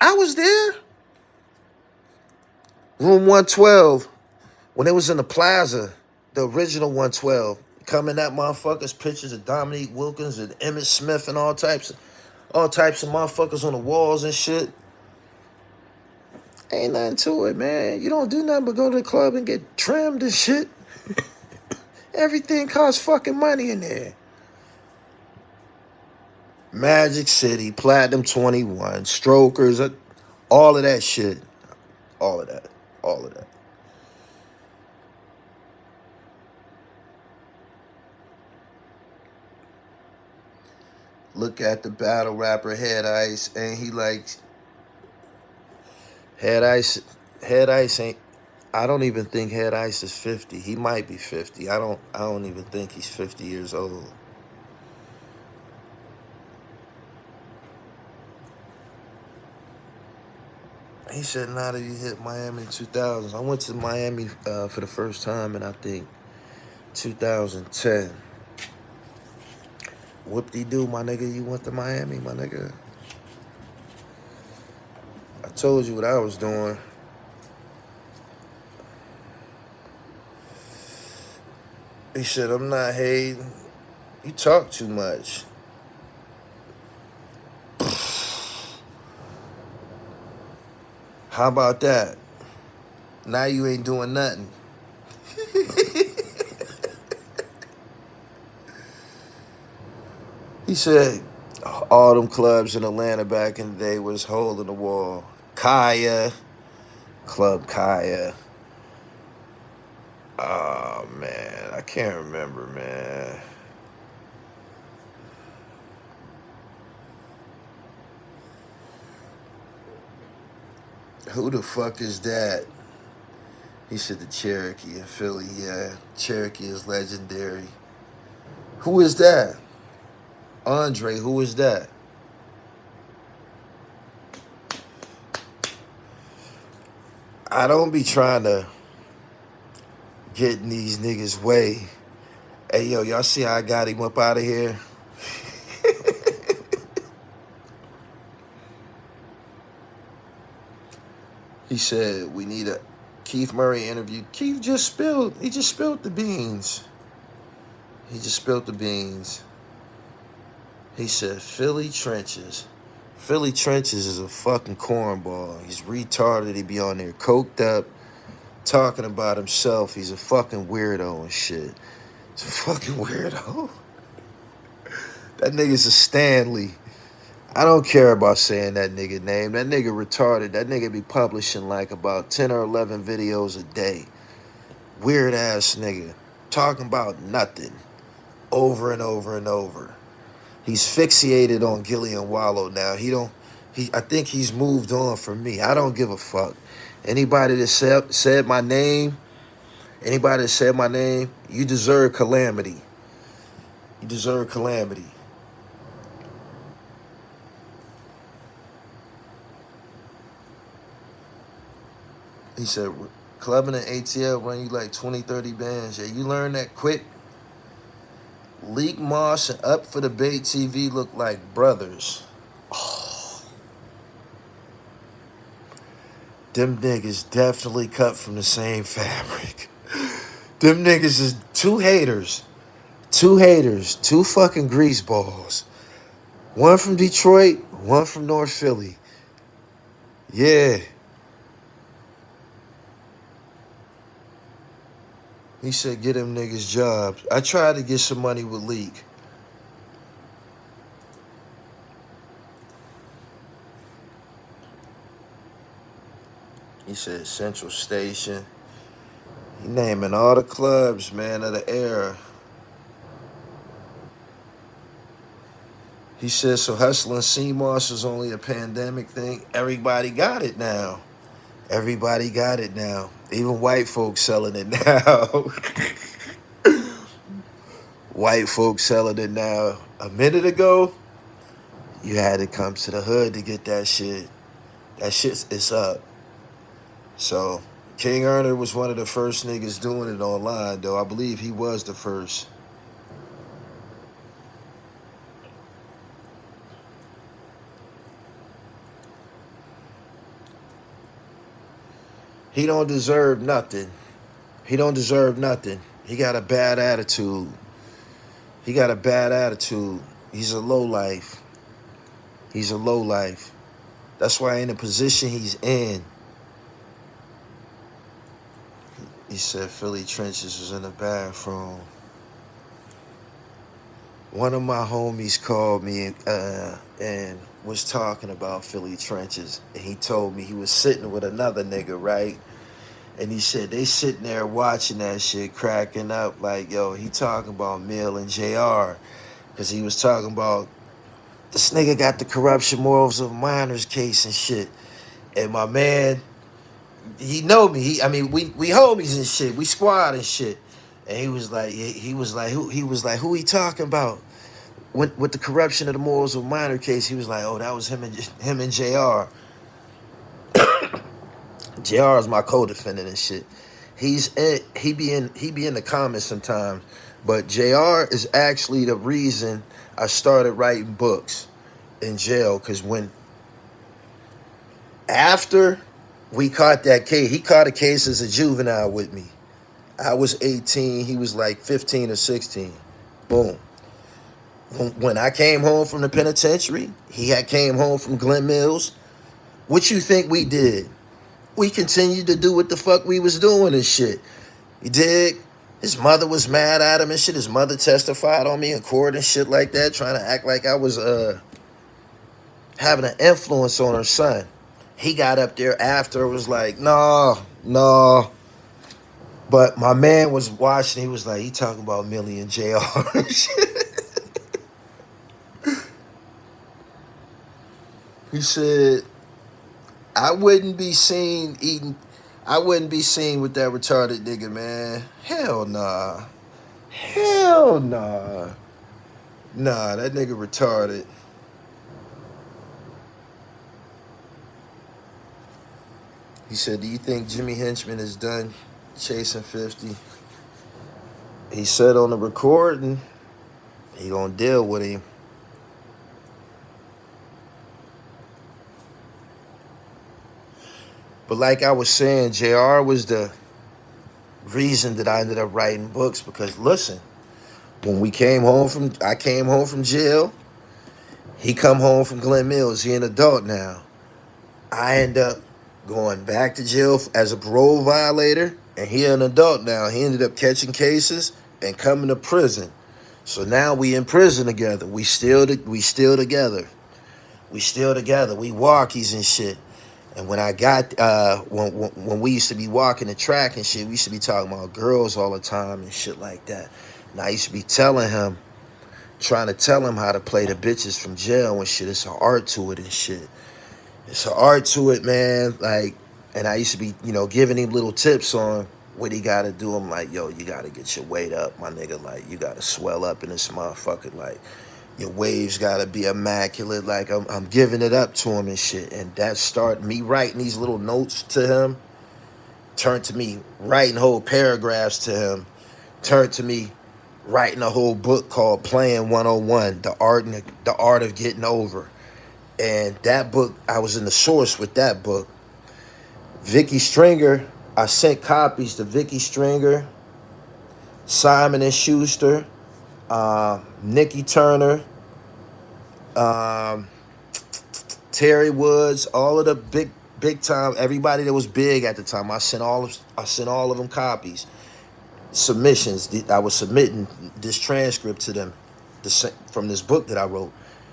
I was there. Room 112, when it was in the plaza, the original 112, coming at motherfuckers, pictures of Dominique Wilkins and Emmett Smith and all types of, All types of motherfuckers on the walls and shit. Ain't nothing to it, man. You don't do nothing but go to the club and get trimmed and shit. Everything costs fucking money in there. Magic City, Platinum 21, Strokers, all of that shit. All of that. All of that. Look at the battle rapper Head Ice, and he likes Head Ice. Head Ice ain't. I don't even think Head Ice is 50. He might be 50. I don't even think he's 50 years old. He said, now that he hit Miami in 2000s. I went to Miami for the first time in, I think, 2010. Whoop-de-doo, my nigga. You went to Miami, my nigga. I told you what I was doing. He said, I'm not hating. You talk too much. How about that? Now you ain't doing nothing. He said, all them clubs in Atlanta back in the day was hole in the wall. Kaya, Club Kaya. Oh, man, I can't remember, man. Who the fuck is that? He said the Cherokee in Philly. Yeah, Cherokee is legendary. Who is that? Andre, who is that? I don't be trying to get in these niggas' way. Hey, yo, y'all see how I got him up out of here? He said, we need a Keith Murray interview. Keith he just spilled the beans. He just spilled the beans. He said, Philly Trenches. Philly Trenches is a fucking cornball. He's retarded. He be on there coked up, talking about himself. He's a fucking weirdo and shit. He's a fucking weirdo. That nigga's a Stanley. I don't care about saying that nigga name. That nigga retarded. That nigga be publishing like about 10 or 11 videos a day. Weird ass nigga. Talking about nothing. Over and over and over. He's fixated on Gilly and Wallow now. I think he's moved on from me. I don't give a fuck. Anybody that said my name, you deserve calamity. You deserve calamity. He said, clubbing and ATL run you like 20, 30 bands. Yeah, you learn that quick. Leak Moss and Up for the Bait TV look like brothers. Oh. Them niggas definitely cut from the same fabric. Them niggas is two haters. Two fucking greaseballs. One from Detroit, one from North Philly. Yeah. He said, get them niggas jobs. I tried to get some money with Leak. He said, Central Station. He naming all the clubs, man, of the era. He said, so hustling CMOS is only a pandemic thing. Everybody got it now. Everybody got it now. Even white folks selling it now. White folks selling it now. A minute ago, you had to come to the hood to get that shit. That shit is up. So, King Erner was one of the first niggas doing it online, though. I believe he was the first. He don't deserve nothing. He don't deserve nothing. He got a bad attitude. He's a lowlife. He's a lowlife. That's why in the position he's in, he said Philly Trenches was in the bathroom. One of my homies called me and was talking about Philly Trenches. And he told me he was sitting with another nigga, right? And he said they sitting there watching that shit, cracking up like, yo, he talking about Mill and JR. Because he was talking about, this nigga got the corruption morals of minors case and shit. And my man, he know me. We homies and shit. We squad and shit. And he was like, who he talking about? With the corruption of the morals of minor case, he was like, oh, that was him and JR. JR is my co-defendant and shit. He be in the comments sometimes, but JR is actually the reason I started writing books in jail. Cause after we caught that case, he caught a case as a juvenile with me. I was 18, he was like 15 or 16. Boom. When I came home from the penitentiary, he had came home from Glen Mills. What you think we did? We continued to do what the fuck we was doing and shit. You dig? His mother was mad at him and shit. His mother testified on me in court and shit like that, trying to act like I was having an influence on her son. He got up there after, was like, no. But my man was watching. He was like, he talking about Millie and JR and shit. He said, I wouldn't be seen with that retarded nigga, man. Hell nah. Hell nah. Nah, that nigga retarded. He said, do you think Jimmy Henchman is done chasing 50? He said on the recording, he gonna deal with him. But like I was saying, JR was the reason that I ended up writing books, because listen, when I came home from jail, he come home from Glen Mills, he an adult now. I end up going back to jail as a parole violator, and he an adult now. He ended up catching cases and coming to prison. So now we in prison together. We still together. We still together. We walkies and shit. And when I got, when we used to be walking the track and shit, we used to be talking about girls all the time and shit like that. And I used to be trying to tell him how to play the bitches from jail and shit. It's an art to it and shit. It's an art to it, man. Like, and I used to be, giving him little tips on what he got to do. I'm like, yo, you got to get your weight up, my nigga. Like, you got to swell up in this motherfucker. Like, your waves gotta be immaculate. Like I'm giving it up to him and shit. And that started me writing these little notes to him. Turned to me writing whole paragraphs to him. Turned to me writing a whole book called Playing 101, the art of getting over. And that book, I was in the source with that book. Vickie Stringer, I sent copies to Vickie Stringer, Simon and Schuster, Nikki Turner, Terry Woods, all of the big time, everybody that was big at the time. I sent all of them copies, submissions. I was submitting this transcript to them from this book that I wrote,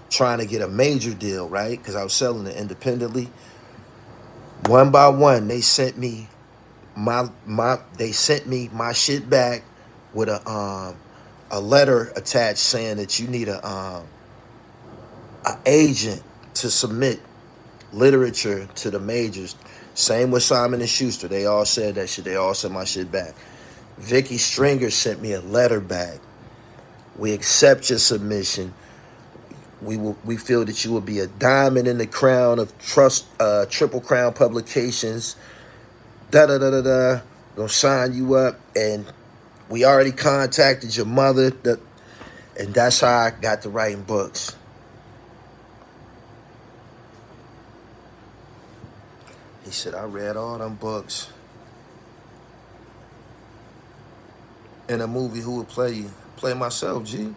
trying to get a major deal, right? Because I was selling it independently. One by one, they sent me my shit back with a letter attached saying that you need a agent to submit literature to the majors. Same with Simon and Schuster. They all said that shit. They all sent my shit back. Vickie Stringer sent me a letter back. We accept your submission. We feel that you will be a diamond in the crown of Triple Crown Publications. Gonna sign you up, and we already contacted your mother. And that's how I got to writing books. He said, I read all them books. In a movie, who would play you? Play myself, G.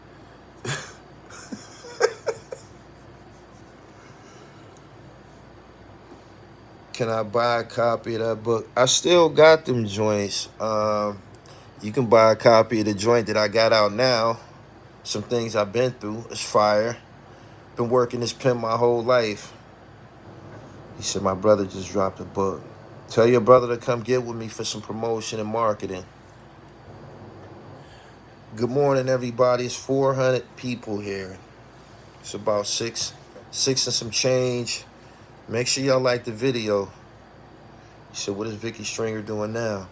Can I buy a copy of that book? I still got them joints. You can buy a copy of the joint that I got out now. Some things I've been through. It's fire. Been working this pen my whole life. He said, my brother just dropped a book. Tell your brother to come get with me for some promotion and marketing. Good morning, everybody. It's 400 people here. It's about six and some change. Make sure y'all like the video. He said, what is Vickie Stringer doing now?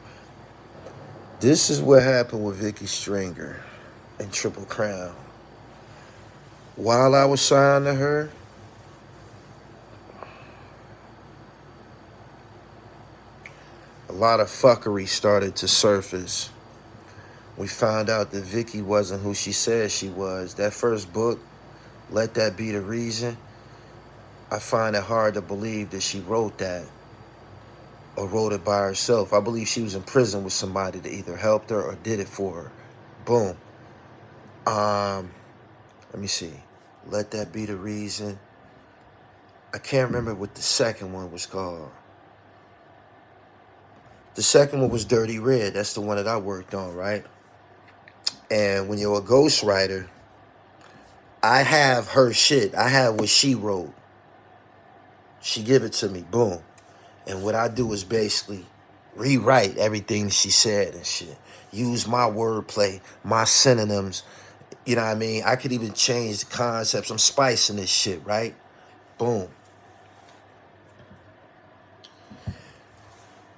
This is what happened with Vickie Stringer and Triple Crown. While I was signed to her, a lot of fuckery started to surface. We found out that Vickie wasn't who she said she was. That first book, Let That Be the Reason, I find it hard to believe that she wrote that or wrote it by herself. I believe she was in prison with somebody that either helped her or did it for her. Boom. Let me see. Let That Be the Reason. I can't remember what the second one was called. The second one was Dirty Red. That's the one that I worked on, right? And when you're a ghostwriter, I have her shit. I have what she wrote. She give it to me, boom. And what I do is basically rewrite everything she said and shit. Use my wordplay, my synonyms. You know what I mean? I could even change the concepts. I'm spicing this shit, right? Boom.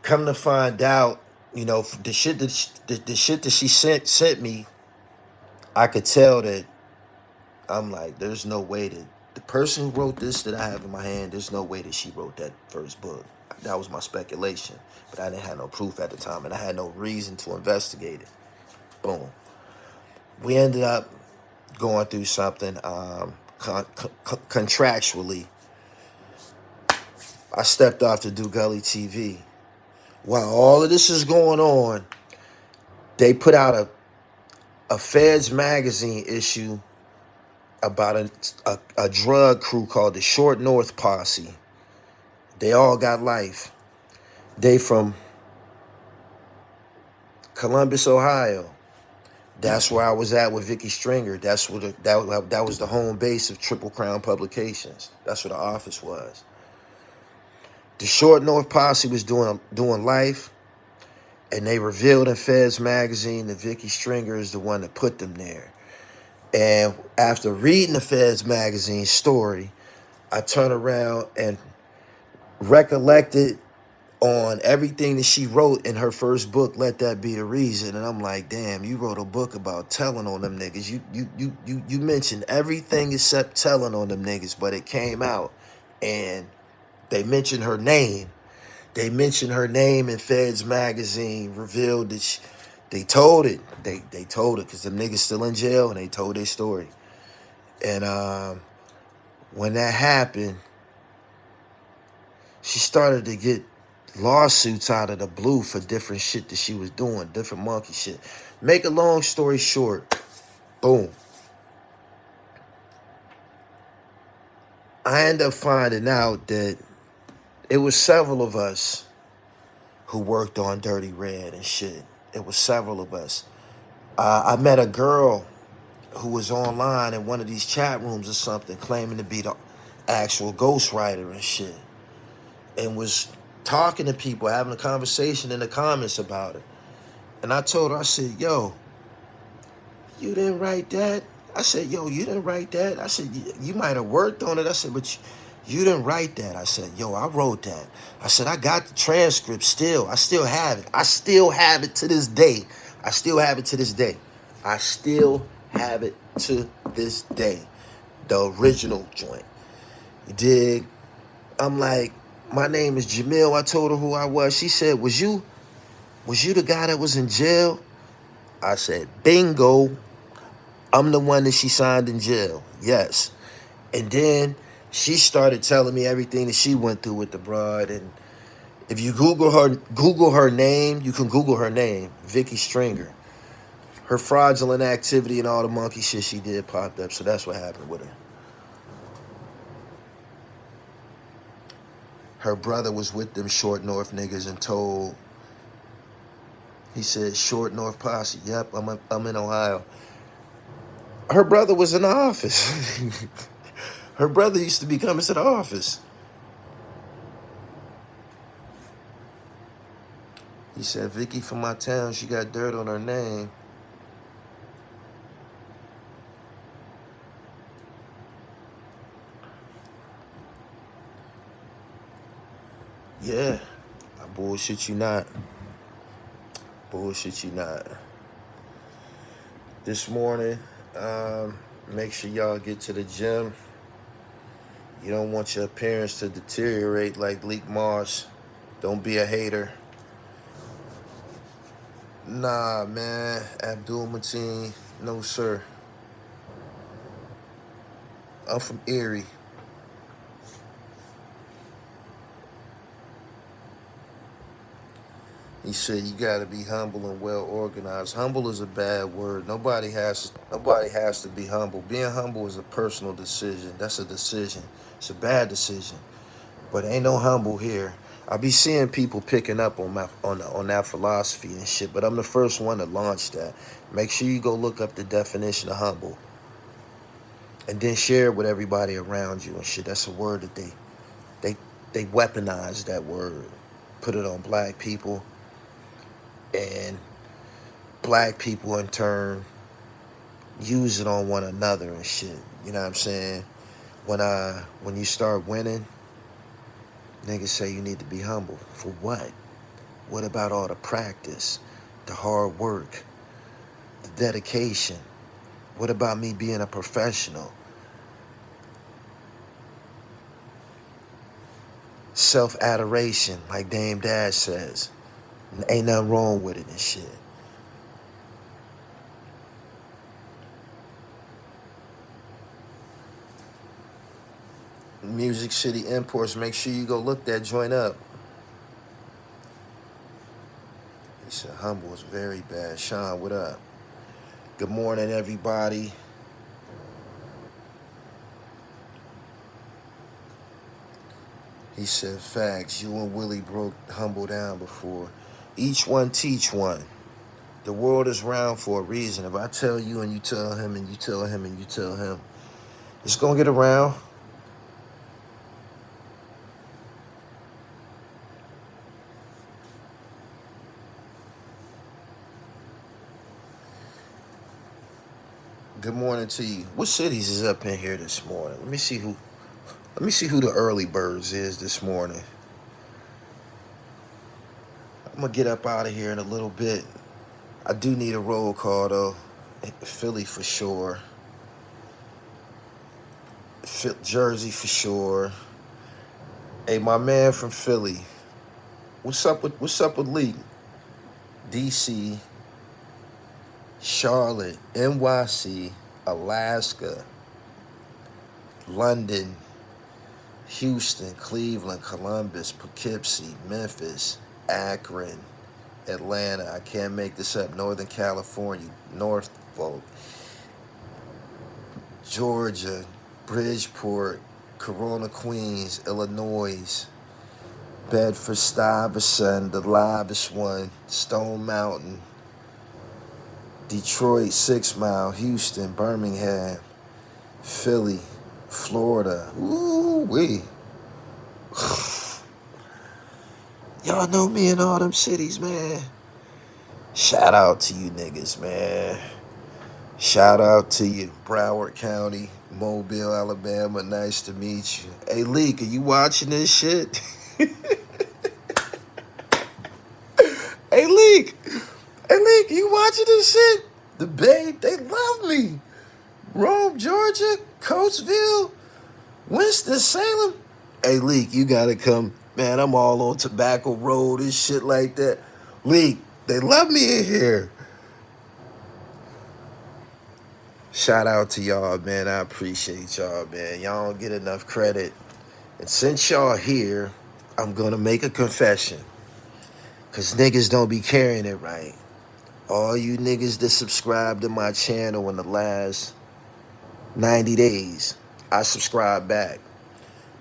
Come to find out, you know, the shit that she sent me, I could tell that I'm like, there's no way that the person who wrote this that I have in my hand, there's no way that she wrote that first book. That was my speculation, but I didn't have no proof at the time, and I had no reason to investigate it. Boom. We ended up going through something contractually. I stepped off to do Gully TV. While all of this is going on, they put out a Feds magazine issue about a drug crew called the Short North Posse. They all got life. They from Columbus, Ohio. That's where I was at with Vickie Stringer. That's where that was the home base of Triple Crown Publications. That's where the office was. The Short North Posse was doing life, and they revealed in Feds magazine that Vickie Stringer is the one that put them there. And after reading the Feds magazine story, I turned around and recollected on everything that she wrote in her first book, Let That Be the Reason. And I'm like, damn, you wrote a book about telling on them niggas. You mentioned everything except telling on them niggas, but it came out. And they mentioned her name. They mentioned her name in Feds magazine, revealed that they told it. They told it because the niggas still in jail, and they told their story. And when that happened, she started to get lawsuits out of the blue for different shit that she was doing, different monkey shit. Make a long story short, boom. I ended up finding out that it was several of us who worked on Dirty Red and shit. It was several of us. I met a girl who was online in one of these chat rooms or something, claiming to be the actual ghostwriter and shit, and was talking to people, having a conversation in the comments about it. And I told her, I said, yo, you didn't write that? I said, yo, you didn't write that? I said, you might have worked on it. I said, but you didn't write that. I said, yo, I wrote that. I said, I got the transcript still. I still have it. I still have it to this day. I still have it to this day. I still have it to this day. The original joint. You dig? I'm like, my name is Jamil. I told her who I was. She said, was you the guy that was in jail? I said, bingo. I'm the one that she signed in jail. Yes. And then she started telling me everything that she went through with the broad. And if you Google her name, you can Google her name, Vickie Stringer. Her fraudulent activity and all the monkey shit she did popped up. So that's what happened with her. Her brother was with them Short North niggas and told, he said, Short North Posse. Yep, I'm in Ohio. Her brother was in the office. Her brother used to be coming to the office. He said, Vickie from my town, she got dirt on her name. Yeah, I bullshit you not. Bullshit you not. This morning, make sure y'all get to the gym. You don't want your appearance to deteriorate like Leak Moss. Don't be a hater. Nah, man. Abdul Mateen, no sir. I'm from Erie. He said you gotta be humble and well organized. Humble is a bad word. Nobody has to be humble. Being humble is a personal decision. That's a decision. It's a bad decision. But ain't no humble here. I be seeing people picking up on that philosophy and shit, but I'm the first one to launch that. Make sure you go look up the definition of humble. And then share it with everybody around you and shit. That's a word that they weaponize that word. Put it on black people. And black people in turn use it on one another and shit. You know what I'm saying? When you start winning, niggas say you need to be humble. For what? What about all the practice, the hard work, the dedication? What about me being a professional? Self-adoration, like Dame Dash says. Ain't nothing wrong with it and shit. Music City Imports, make sure you go look that joint up. He said humble is very bad. Sean, what up? Good morning, everybody. He said facts. You and Willie broke humble down before. Each one teach one. The world is round for a reason. If I tell you and you tell him and you tell him and you tell him, it's gonna get around. Good morning to you. What cities is up in here this morning? Let me see who the early birds is this morning. I'm gonna get up out of here in a little bit. I do need a roll call though. Philly for sure. Jersey for sure. Hey, my man from Philly. What's up with Lee? DC, Charlotte, NYC, Alaska, London, Houston, Cleveland, Columbus, Poughkeepsie, Memphis, Akron, Atlanta. I can't make this up. Northern California, Norfolk, Georgia, Bridgeport, Corona, Queens, Illinois, Bedford-Stuyvesant, the livest one, Stone Mountain, Detroit, 6 Mile, Houston, Birmingham, Philly, Florida. Ooh-wee. Y'all know me in all them cities, man. Shout out to you niggas, man. Shout out to you, Broward County, Mobile, Alabama. Nice to meet you. Hey, Leak, are you watching this shit? Hey, Leak. Hey, Leak, you watching this shit? The Bay, they love me. Rome, Georgia, Coatesville, Winston-Salem. Hey, Leak, you gotta come. Man, I'm all on Tobacco Road and shit like that. Leak, they love me in here. Shout out to y'all, man. I appreciate y'all, man. Y'all don't get enough credit. And since y'all here, I'm gonna make a confession. Cause niggas don't be carrying it right. All you niggas that subscribed to my channel in the last 90 days, I subscribed back.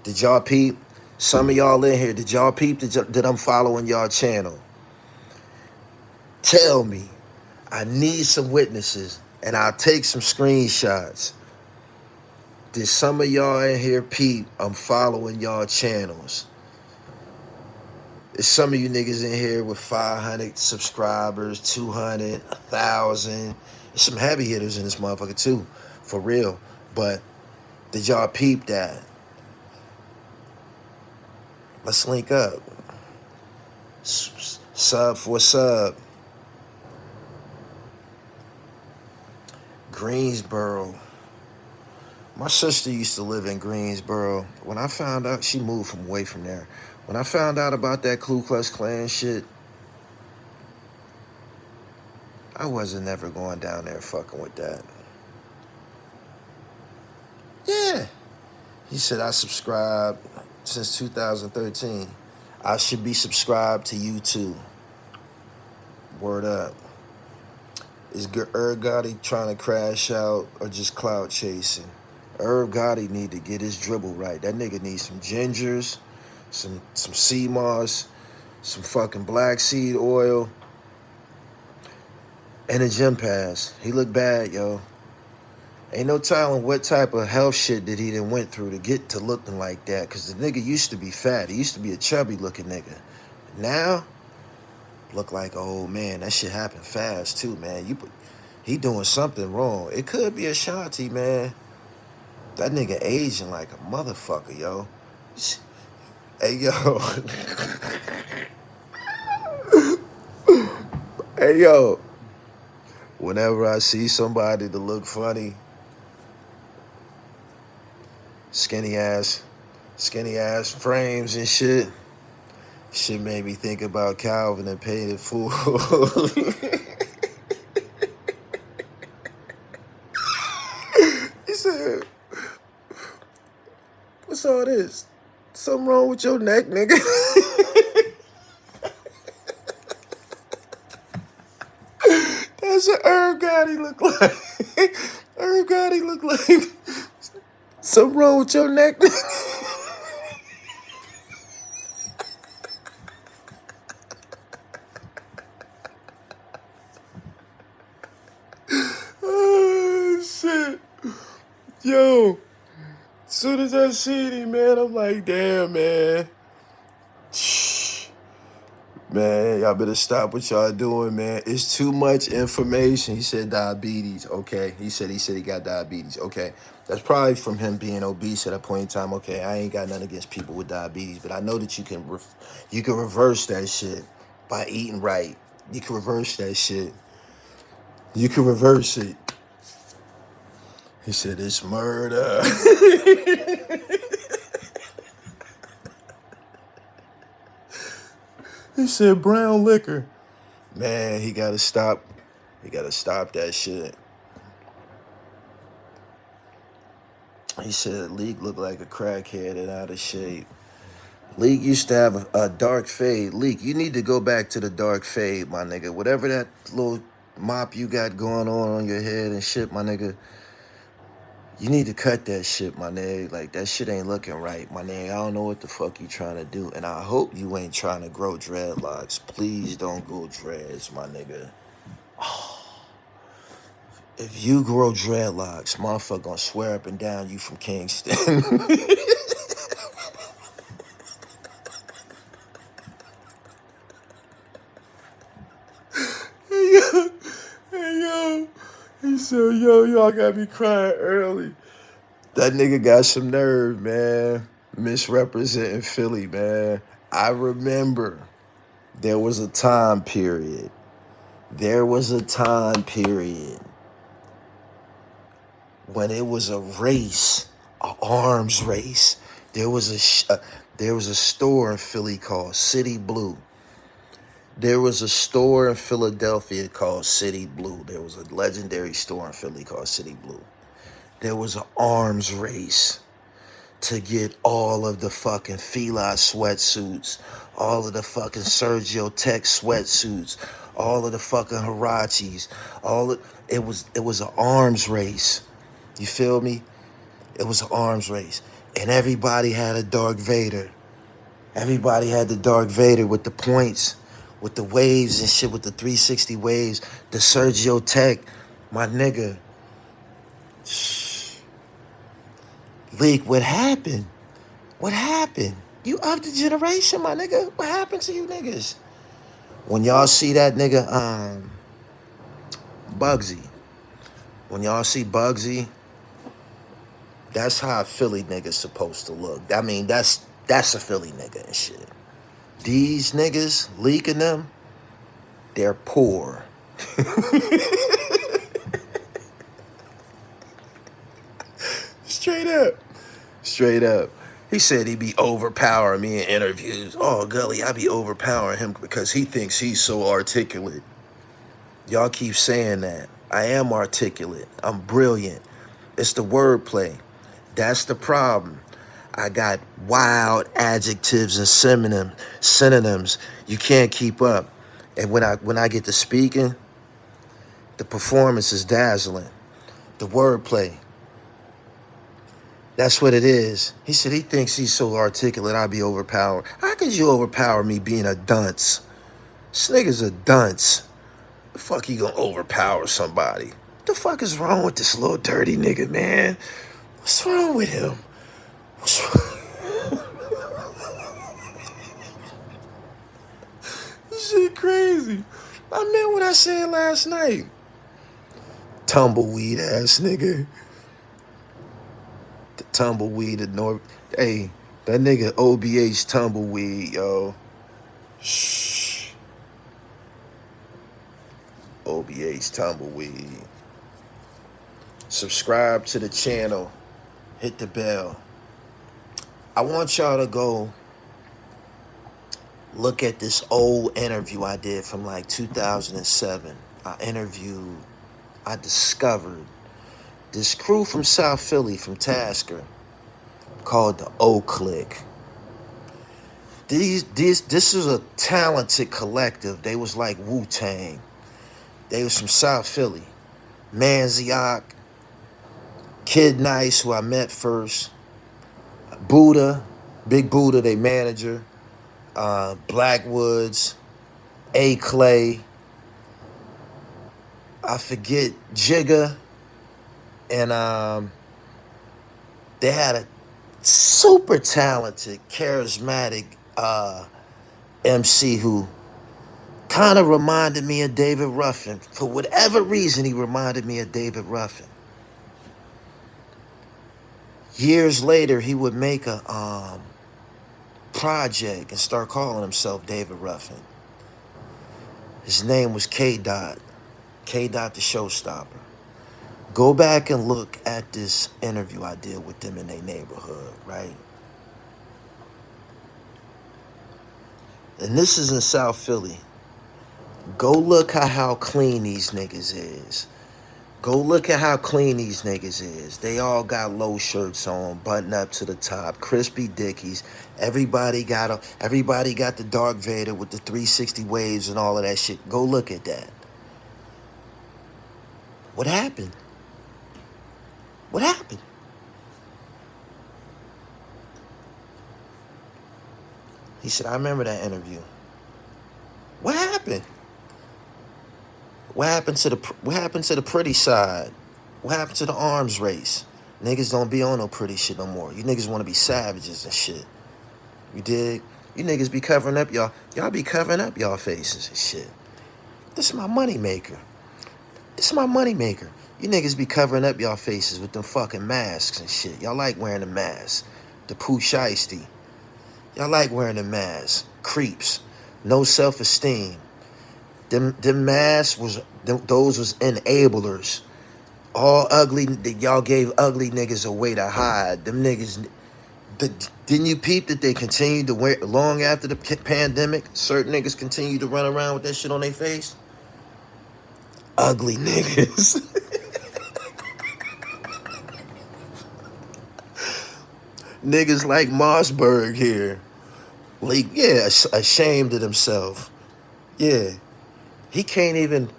Did y'all peep? Some of y'all in here, did y'all peep that I'm following y'all channel? Tell me. I need some witnesses, and I'll take some screenshots. Did some of y'all in here peep I'm following y'all channels? There's some of you niggas in here with 500 subscribers, 200, 1,000. There's some heavy hitters in this motherfucker too, for real. But did y'all peep that? Let's link up. Sub for sub. Greensboro. My sister used to live in Greensboro. When I found out, she moved from away from there. When I found out about that Ku Klux Klan shit, I wasn't never going down there fucking with that. Yeah. He said, I subscribed since 2013. I should be subscribed to you too. Word up. Is Irv Gotti trying to crash out or just clout chasing? Irv Gotti need to get his dribble right. That nigga needs some gingers, some sea moss, some fucking black seed oil, and a gym pass. He look bad, yo. Ain't no telling what type of health shit that he done went through to get to looking like that. Cause the nigga used to be fat. He used to be a chubby looking nigga. Now, look like, oh man, that shit happened fast too, man. He doing something wrong. It could be Ashanti, man. That nigga aging like a motherfucker, yo. Hey, yo. Hey, yo. Whenever I see somebody to look funny, skinny ass frames and shit made me think about Calvin and Painted Fool. He said, what's all this? Something wrong with your neck, nigga? That's what Irv Gotti look like. Irv Gotti look like something wrong with your neck, nigga. Oh, shit. Yo, as soon as I seen him, man, I'm like, damn, man. Man, y'all better stop what y'all doing, man. It's too much information. He said diabetes. Okay. He said he got diabetes. Okay. That's probably from him being obese at a point in time. Okay. I ain't got nothing against people with diabetes, but I know that you can reverse that shit by eating right. You can reverse that shit. You can reverse it. He said it's murder. He said brown liquor. Man, he gotta stop. He gotta stop that shit. He said Leak looked like a crackhead and out of shape. Leak used to have a dark fade. Leak, you need to go back to the dark fade, my nigga. Whatever that little mop you got going on your head and shit, my nigga. You need to cut that shit, my nigga. Like, that shit ain't looking right, my nigga. I don't know what the fuck you trying to do. And I hope you ain't trying to grow dreadlocks. Please don't grow dreads, my nigga. If you grow dreadlocks, motherfucker gonna swear up and down you from Kingston. Hey, yo. He said, yo, y'all got me crying early. That nigga got some nerve, man. Misrepresenting Philly, man. I remember there was a time period. When it was a race, an arms race. There was a store in Philly called City Blue. There was a store in Philadelphia called City Blue. There was a legendary store in Philly called City Blue. There was an arms race to get all of the fucking Fila sweatsuits, all of the fucking Sergio Tech sweatsuits, all of the fucking Hirachis, it was an arms race. You feel me? It was an arms race. And everybody had a Darth Vader. Everybody had the Dark Vader with the points, with the waves and shit, with the 360 waves, the Sergio Tech, my nigga. Leak, what happened? What happened? You up the generation, my nigga. What happened to you niggas? When y'all see that nigga, Bugsy, when y'all see Bugsy, that's how a Philly nigga's supposed to look. I mean, that's a Philly nigga and shit. These niggas, leaking them, they're poor. Straight up. Straight up. He said he be overpowering me in interviews. Oh, Gully, I be overpowering him because he thinks he's so articulate. Y'all keep saying that. I am articulate. I'm brilliant. It's the wordplay. That's the problem. I got wild adjectives and synonyms. You can't keep up. And when I get to speaking, the performance is dazzling. The wordplay. That's what it is. He said he thinks he's so articulate, I'll be overpowered. How could you overpower me being a dunce? This nigga's a dunce. The fuck you gonna overpower somebody? The fuck is wrong with this little dirty nigga, man? What's wrong with him? What's wrong? This shit crazy. I meant what I said last night. Tumbleweed ass nigga. The tumbleweed at North. Hey, that nigga OBH tumbleweed, yo. Shh. OBH tumbleweed. Subscribe to the channel. Hit the bell. I want y'all to go look at this old interview I did from like 2007. I discovered this crew from South Philly, from Tasker, called the O Clique. This is a talented collective. They was like wu-tang. They was from South Philly. Manziak, Kid Nice, who I met first, Buddha, Big Buddha, they manager, Blackwoods, A Clay, I forget, Jigga, and they had a super talented, charismatic MC who kind of reminded me of David Ruffin. For whatever reason, he reminded me of David Ruffin. Years later, he would make a project and start calling himself David Ruffin. His name was K-Dot. K-Dot the Showstopper. Go back and look at this interview I did with them in their neighborhood, right? And this is in South Philly. Go look at how clean these niggas is. Go look at how clean these niggas is. They all got low shirts on, button up to the top, crispy dickies. Everybody got the Dark Vader with the 360 waves and all of that shit. Go look at that. What happened? What happened? He said, I remember that interview. What happened? What happened to the pretty side? What happened to the arms race? Niggas don't be on no pretty shit no more. You niggas want to be savages and shit. You dig? You niggas be covering up y'all be covering up y'all faces and shit. This is my money maker. This is my money maker. You niggas be covering up y'all faces with them fucking masks and shit. Y'all like wearing the masks. The Pooh Shiesty. Y'all like wearing the masks. Creeps. No self-esteem. Them masks those was enablers. All ugly, y'all gave ugly niggas a way to hide. Them niggas, didn't you peep that they continued to wear, long after the pandemic, certain niggas continued to run around with that shit on their face? Ugly niggas. Niggas like Mossberg here. Like, yeah, ashamed of himself. Yeah. He can't even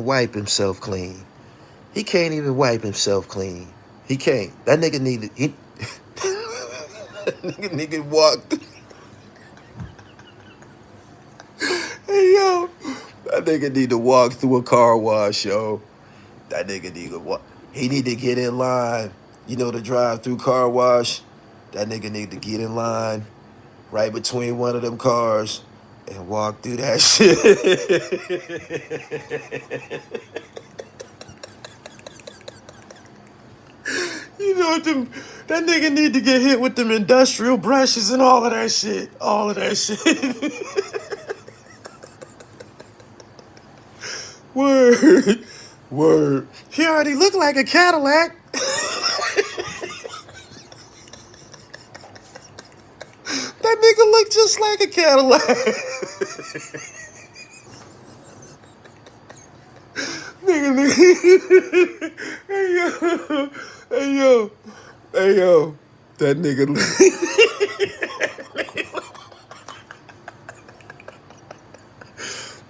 wipe himself clean. He can't even wipe himself clean. He can't. That nigga nigga walked. That nigga need to walk through a car wash, yo. That nigga need to walk. He need to get in line. You know, the drive-through car wash. That nigga need to get in line right between one of them cars and walk through that shit. You know, that nigga need to get hit with them industrial brushes and all of that shit. All of that shit. Word. Word. He already looked like a Cadillac. That nigga look just like a Cadillac. nigga. Hey yo. Hey yo. Hey yo. That nigga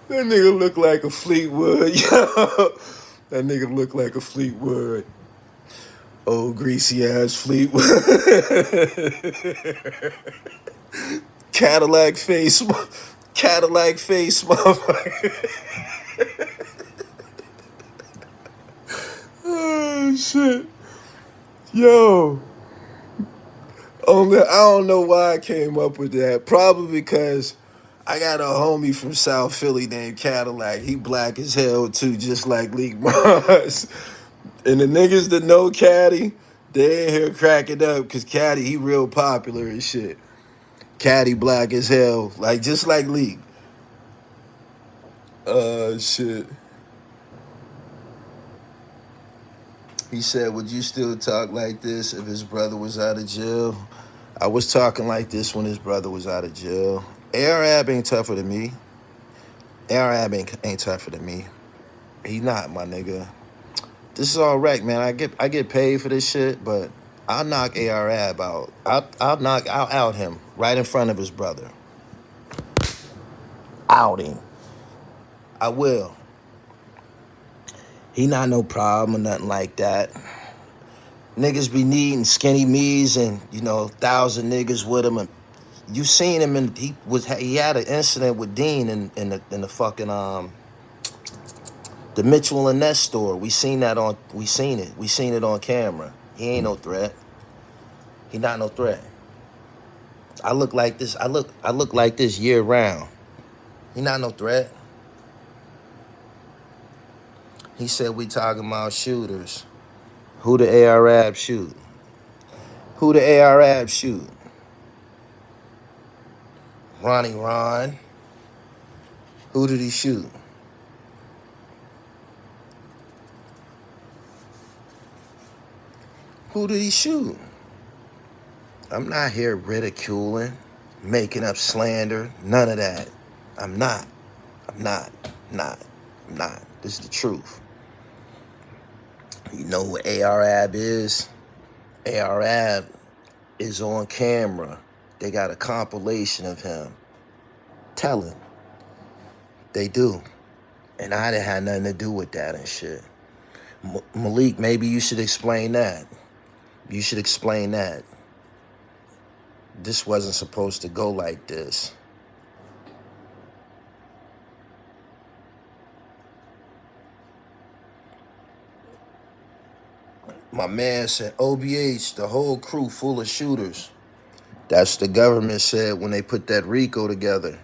That nigga look like a Fleetwood, yo. That nigga look like a Fleetwood. Old greasy ass Fleetwood. Cadillac face, motherfucker. Oh shit, yo. I don't know why I came up with that. Probably because I got a homie from South Philly named Cadillac. He black as hell too, just like Leak Mars. And the niggas that know Caddy, they in here cracking up because Caddy, he real popular and shit. Caddy black as hell, like just like Leak. Shit. He said, would you still talk like this if his brother was out of jail? I was talking like this when his brother was out of jail. Arab ain't tougher than me. Arab ain't tougher than me. He not, my nigga. This is all right, man. I get paid for this shit, but I'll knock Arab out. I'll out him right in front of his brother. Out him. I will. He not no problem or nothing like that. Niggas be needing skinny me's and, 1,000 niggas with him. And you seen him, and he had an incident with Dean in the fucking the Mitchell and Ness store. We seen it on camera. He ain't no threat. He not no threat. I look like this. I look like this year round. He not no threat. He said we talking about shooters. Who the Arab shoot? Who the Arab shoot? Ronnie Ron. Who did he shoot? Who did he shoot? I'm not here ridiculing, making up slander, none of that. I'm not. This is the truth. You know who Arab is? Arab is on camera. They got a compilation of him telling. They do. And I didn't have nothing to do with that and shit. Malik, maybe you should explain that. You should explain that. This wasn't supposed to go like this. My man said, OBH, the whole crew full of shooters. That's the government said when they put that RICO together.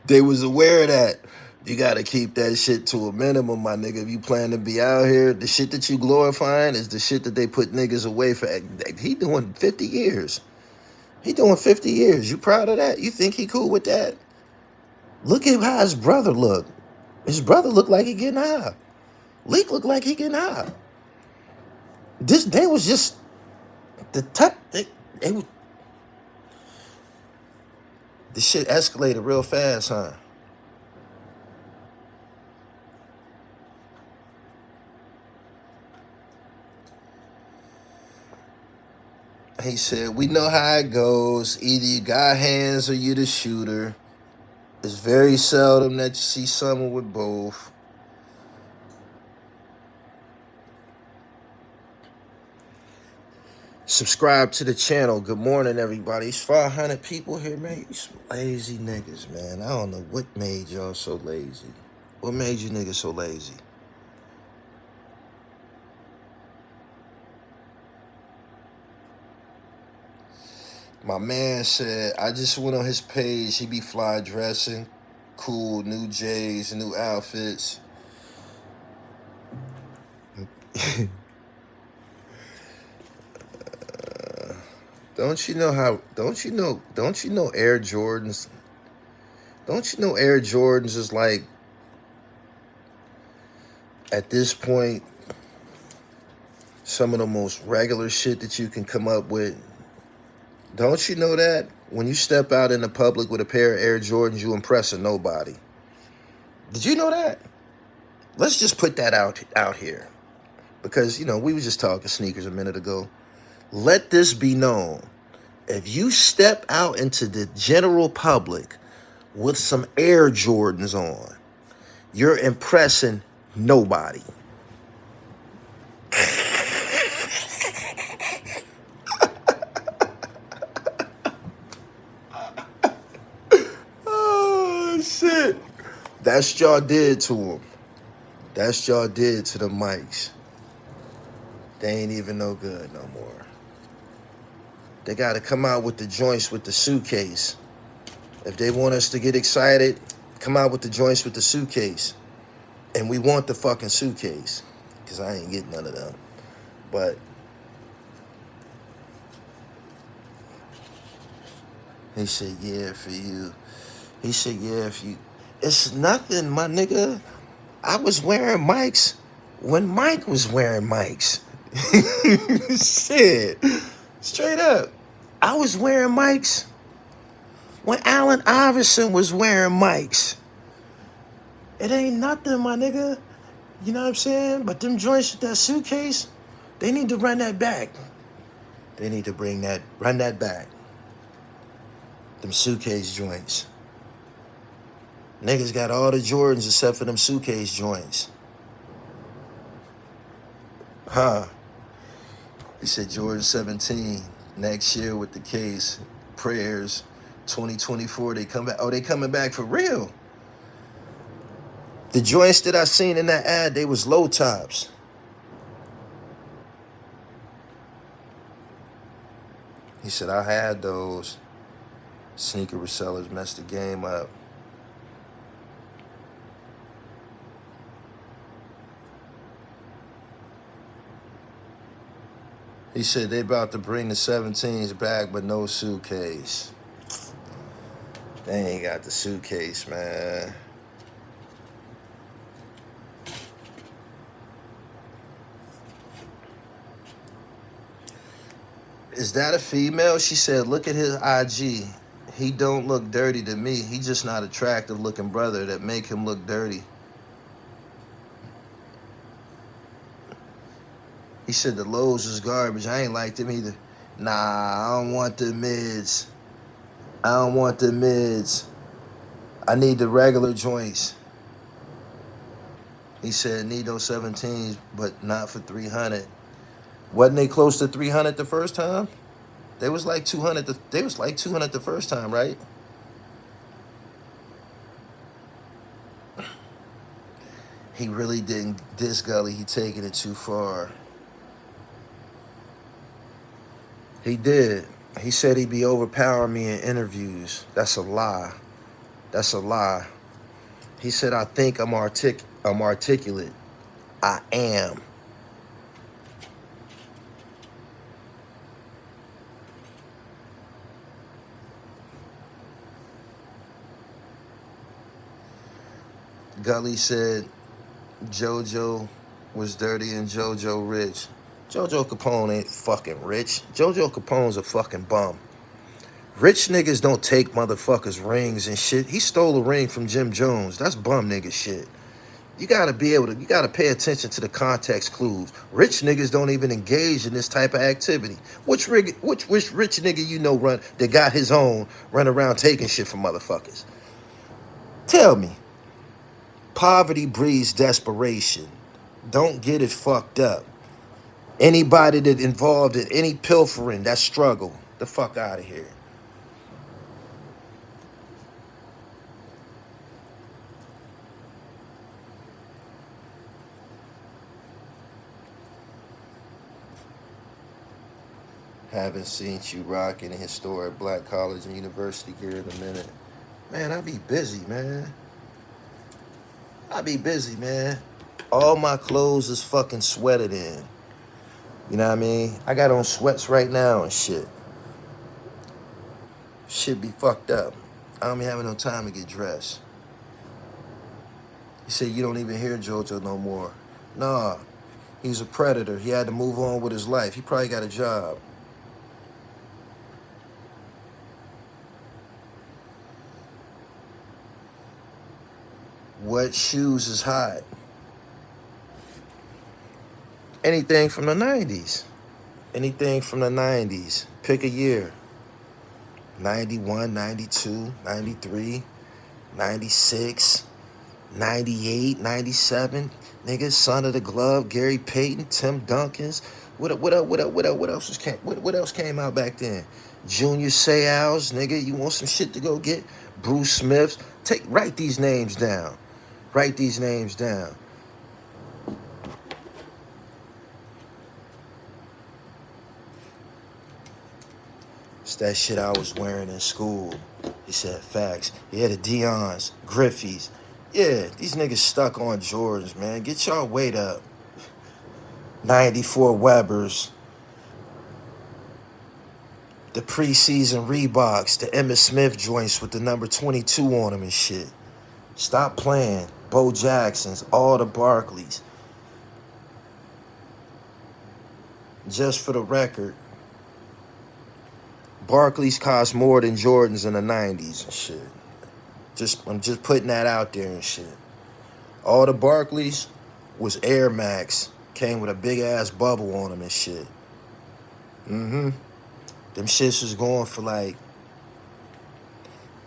they was aware of that. You got to keep that shit to a minimum, my nigga. If you plan to be out here, the shit that you glorifying is the shit that they put niggas away for. He doing 50 years. He doing 50 years. You proud of that? You think he cool with that? Look at how his brother look. His brother look like he getting high. Leak look like he getting high. They was just the type. The shit escalated real fast, huh? He said, we know how it goes. Either you got hands or you the shooter. It's very seldom that you see someone with both. Subscribe to the channel. Good morning, everybody. It's 500 people here, man. You some lazy niggas, man. I don't know what made y'all so lazy. What made you niggas so lazy? My man said, I just went on his page. He be fly dressing, cool, new J's, new outfits. Don't you know Air Jordans? Don't you know Air Jordans is like, at this point, some of the most regular shit that you can come up with? Don't you know that? When you step out in the public with a pair of Air Jordans, you impressing nobody. Did you know that? Let's just put that out here. Because, you know, we were just talking sneakers a minute ago. Let this be known. If you step out into the general public with some Air Jordans on, you're impressing nobody. Oh, shit. That's what y'all did to them. That's what y'all did to the mics. They ain't even no good no more. They got to come out with the joints with the suitcase. If they want us to get excited, come out with the joints with the suitcase. And we want the fucking suitcase. Because I ain't getting none of them. But he said, yeah, for you. He said, yeah, for you. It's nothing, my nigga. I was wearing mics when Mike was wearing mics. Shit. Straight up. I was wearing mics when Allen Iverson was wearing mics. It ain't nothing, my nigga. You know what I'm saying? But them joints with that suitcase, they need to run that back. They need to run that back. Them suitcase joints. Niggas got all the Jordans except for them suitcase joints. Huh. He said Jordan 17 next year with the case. Prayers 2024. They come back. Oh, they coming back for real. The joints that I seen in that ad, they was low tops. He said, I had those. Sneaker resellers messed the game up. He said they about to bring the 17s back, but no suitcase. They ain't got the suitcase, man. Is that a female? She said, look at his IG. He don't look dirty to me. He just not attractive looking brother that make him look dirty. He said the lows is garbage. I ain't like them either. Nah, I don't want the mids. I don't want the mids. I need the regular joints. He said need those 17s, but not for 300. Wasn't they close to 300 the first time? They was like 200. They was like 200 the first time, right? He really didn't diss Gully. He taking it too far. He did. He said he'd be overpowering me in interviews. That's a lie. That's a lie. He said, I think I'm articulate. I am. Gully said JoJo was dirty and JoJo rich. JoJo Capone ain't fucking rich. JoJo Capone's a fucking bum. Rich niggas don't take motherfuckers' rings and shit. He stole a ring from Jim Jones. That's bum nigga shit. You gotta pay attention to the context clues. Rich niggas don't even engage in this type of activity. Which rich nigga you know that got his own run around taking shit from motherfuckers? Tell me. Poverty breeds desperation. Don't get it fucked up. Anybody that involved in any pilfering, that struggle, the fuck out of here. Haven't seen you rocking a historic black college and university gear in a minute. Man, I be busy, man. I be busy, man. All my clothes is fucking sweated in. You know what I mean? I got on sweats right now and shit. Shit be fucked up. I don't be having no time to get dressed. He said you don't even hear JoJo no more. Nah, he's a predator. He had to move on with his life. He probably got a job. What shoes is hot? Anything from the 90s. Anything from the 90s. Pick a year. 91, 92, 93, 96, 98, 97. Niggas, Son of the Glove, Gary Payton, Tim Duncans. What else came out back then? Junior Seau's, nigga. You want some shit to go get? Bruce Smith's. Write these names down. Write these names down. It's that shit I was wearing in school. He said facts. Yeah, the Dion's, Griffey's. Yeah, these niggas stuck on Jordans, man. Get y'all weight up. 94 Webbers. The preseason Reeboks, the Emmitt Smith joints with the number 22 on them and shit. Stop playing. Bo Jackson's, all the Barkleys. Just for the record, Barkleys cost more than Jordans in the 90s and shit. I'm just putting that out there and shit. All the Barkleys was Air Max. Came with a big ass bubble on them and shit. Them shits was going for like,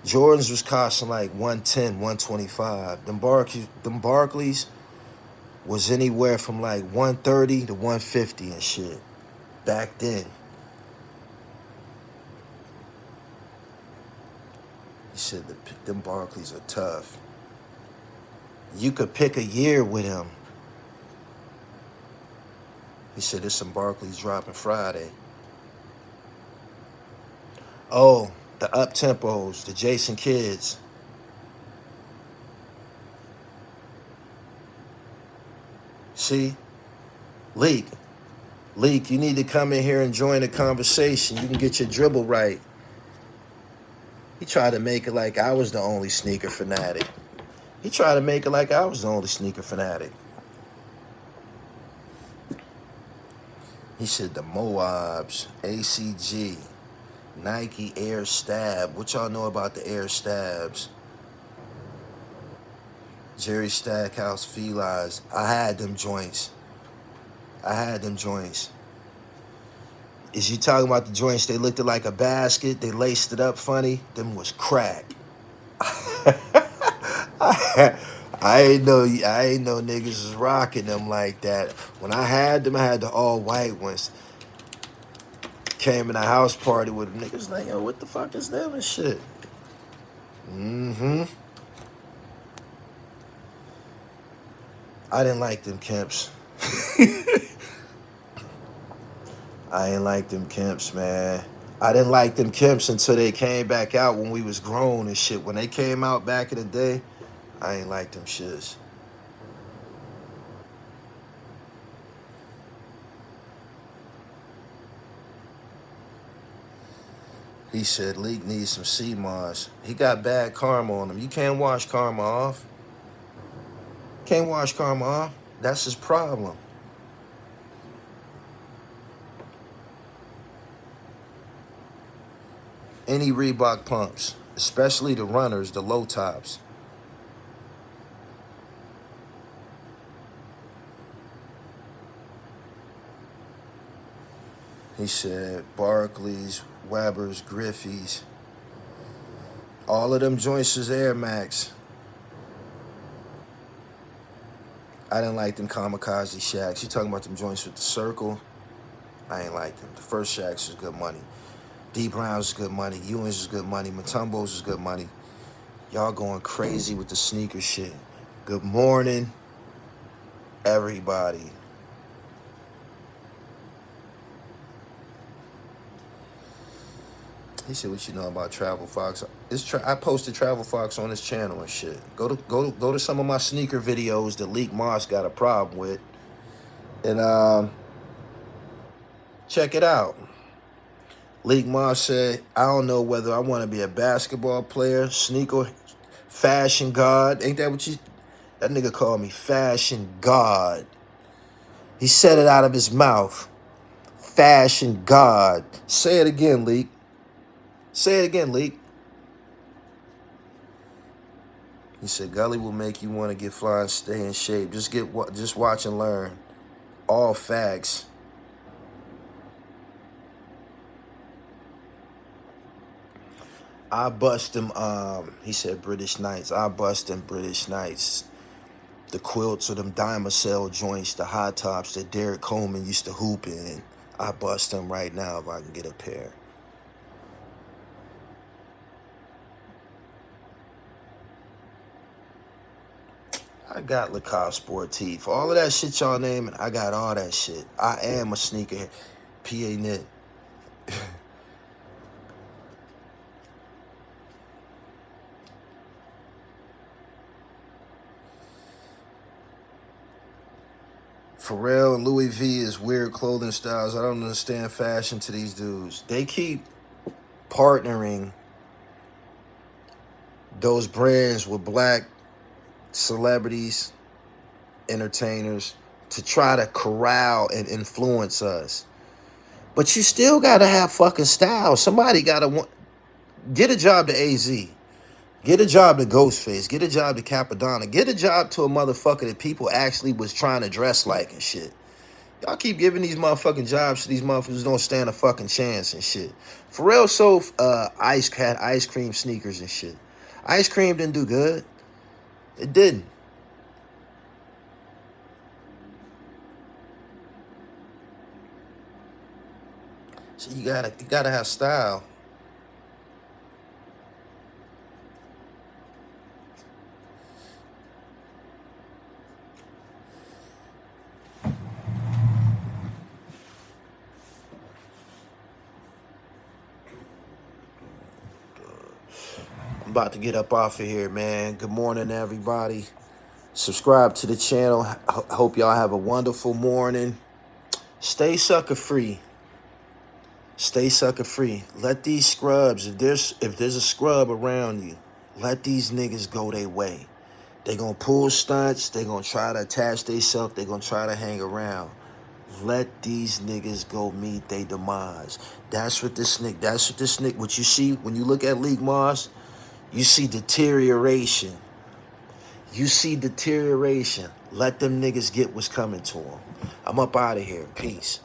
Jordans was costing like 110, 125. Them Barkleys was anywhere from like 130 to 150 and shit. Back then. He said them Barkleys are tough. You could pick a year with him. He said there's some Barkleys dropping Friday. Oh, the up-tempos, the Jason Kids. See? Leak, you need to come in here and join the conversation. You can get your dribble right. He tried to make it like I was the only sneaker fanatic. He tried to make it like I was the only sneaker fanatic. He said the Moabs, ACG, Nike Air Stab. What y'all know about the Air Stabs? Jerry Stackhouse Felines. I had them joints. Is you talking about the joints? They looked like a basket. They laced it up funny. Them was crack. I ain't know niggas was rocking them like that. When I had them, I had the all white ones. Came in a house party with them. Niggas like, yo, what the fuck is them and shit? I didn't like them Kemps. I ain't like them Kemps, man. I didn't like them Kemps until they came back out when we was grown and shit. When they came out back in the day, I ain't like them shits. He said Leak needs some sea moss. He got bad karma on him. You can't wash karma off. Can't wash karma off. That's his problem. Any Reebok pumps, especially the runners, the low tops. He said Barkleys, Webbers, Griffey's. All of them joints is Air Max. I didn't like them Kamikaze Shacks. You talking about them joints with the circle? I ain't like them. The first Shacks is good money. D Browns is good money. Ewing's is good money. Matumbo's is good money. Y'all going crazy with the sneaker shit. Good morning, everybody. He said, "What you know about Travel Fox?" I posted Travel Fox on his channel and shit. Go to some of my sneaker videos that Leak Moss got a problem with, and check it out. Leak Moss said, "I don't know whether I want to be a basketball player, sneaker, fashion god." Ain't that what you? That nigga called me fashion god. He said it out of his mouth. Fashion god. Say it again, Leak. Say it again, Leak. He said, "Gully will make you want to get fly and stay in shape. Just watch and learn. All facts." I bust them, he said British Knights. I bust them British Knights. The quilts or them Dimacell joints, the high tops that Derek Coleman used to hoop in. I bust them right now if I can get a pair. I got Lacoste Sportif. All of that shit y'all naming, I got all that shit. I am a sneakerhead. PA Knit. Pharrell and Louis V is weird clothing styles. I don't understand fashion to these dudes. They keep partnering those brands with black celebrities, entertainers, to try to corral and influence us. But you still gotta have fucking style. Somebody gotta get a job to AZ. Get a job to Ghostface. Get a job to Capadonna. Get a job to a motherfucker that people actually was trying to dress like and shit. Y'all keep giving these motherfucking jobs to these motherfuckers who don't stand a fucking chance and shit. Pharrell sold had ice cream sneakers and shit. Ice cream didn't do good. It didn't. So you gotta have style. I'm about to get up off of here, man. Good morning, everybody. Subscribe to the channel. Hope y'all have a wonderful morning. Stay sucker free. Stay sucker free. Let these scrubs, if there's a scrub around you, let these niggas go their way. They gonna pull stunts. They gonna try to attach themselves. They gonna try to hang around. Let these niggas go meet their demise. That's what this nigga, what you see when you look at League Mars, you see deterioration. You see deterioration. Let them niggas get what's coming to them. I'm up out of here. Peace.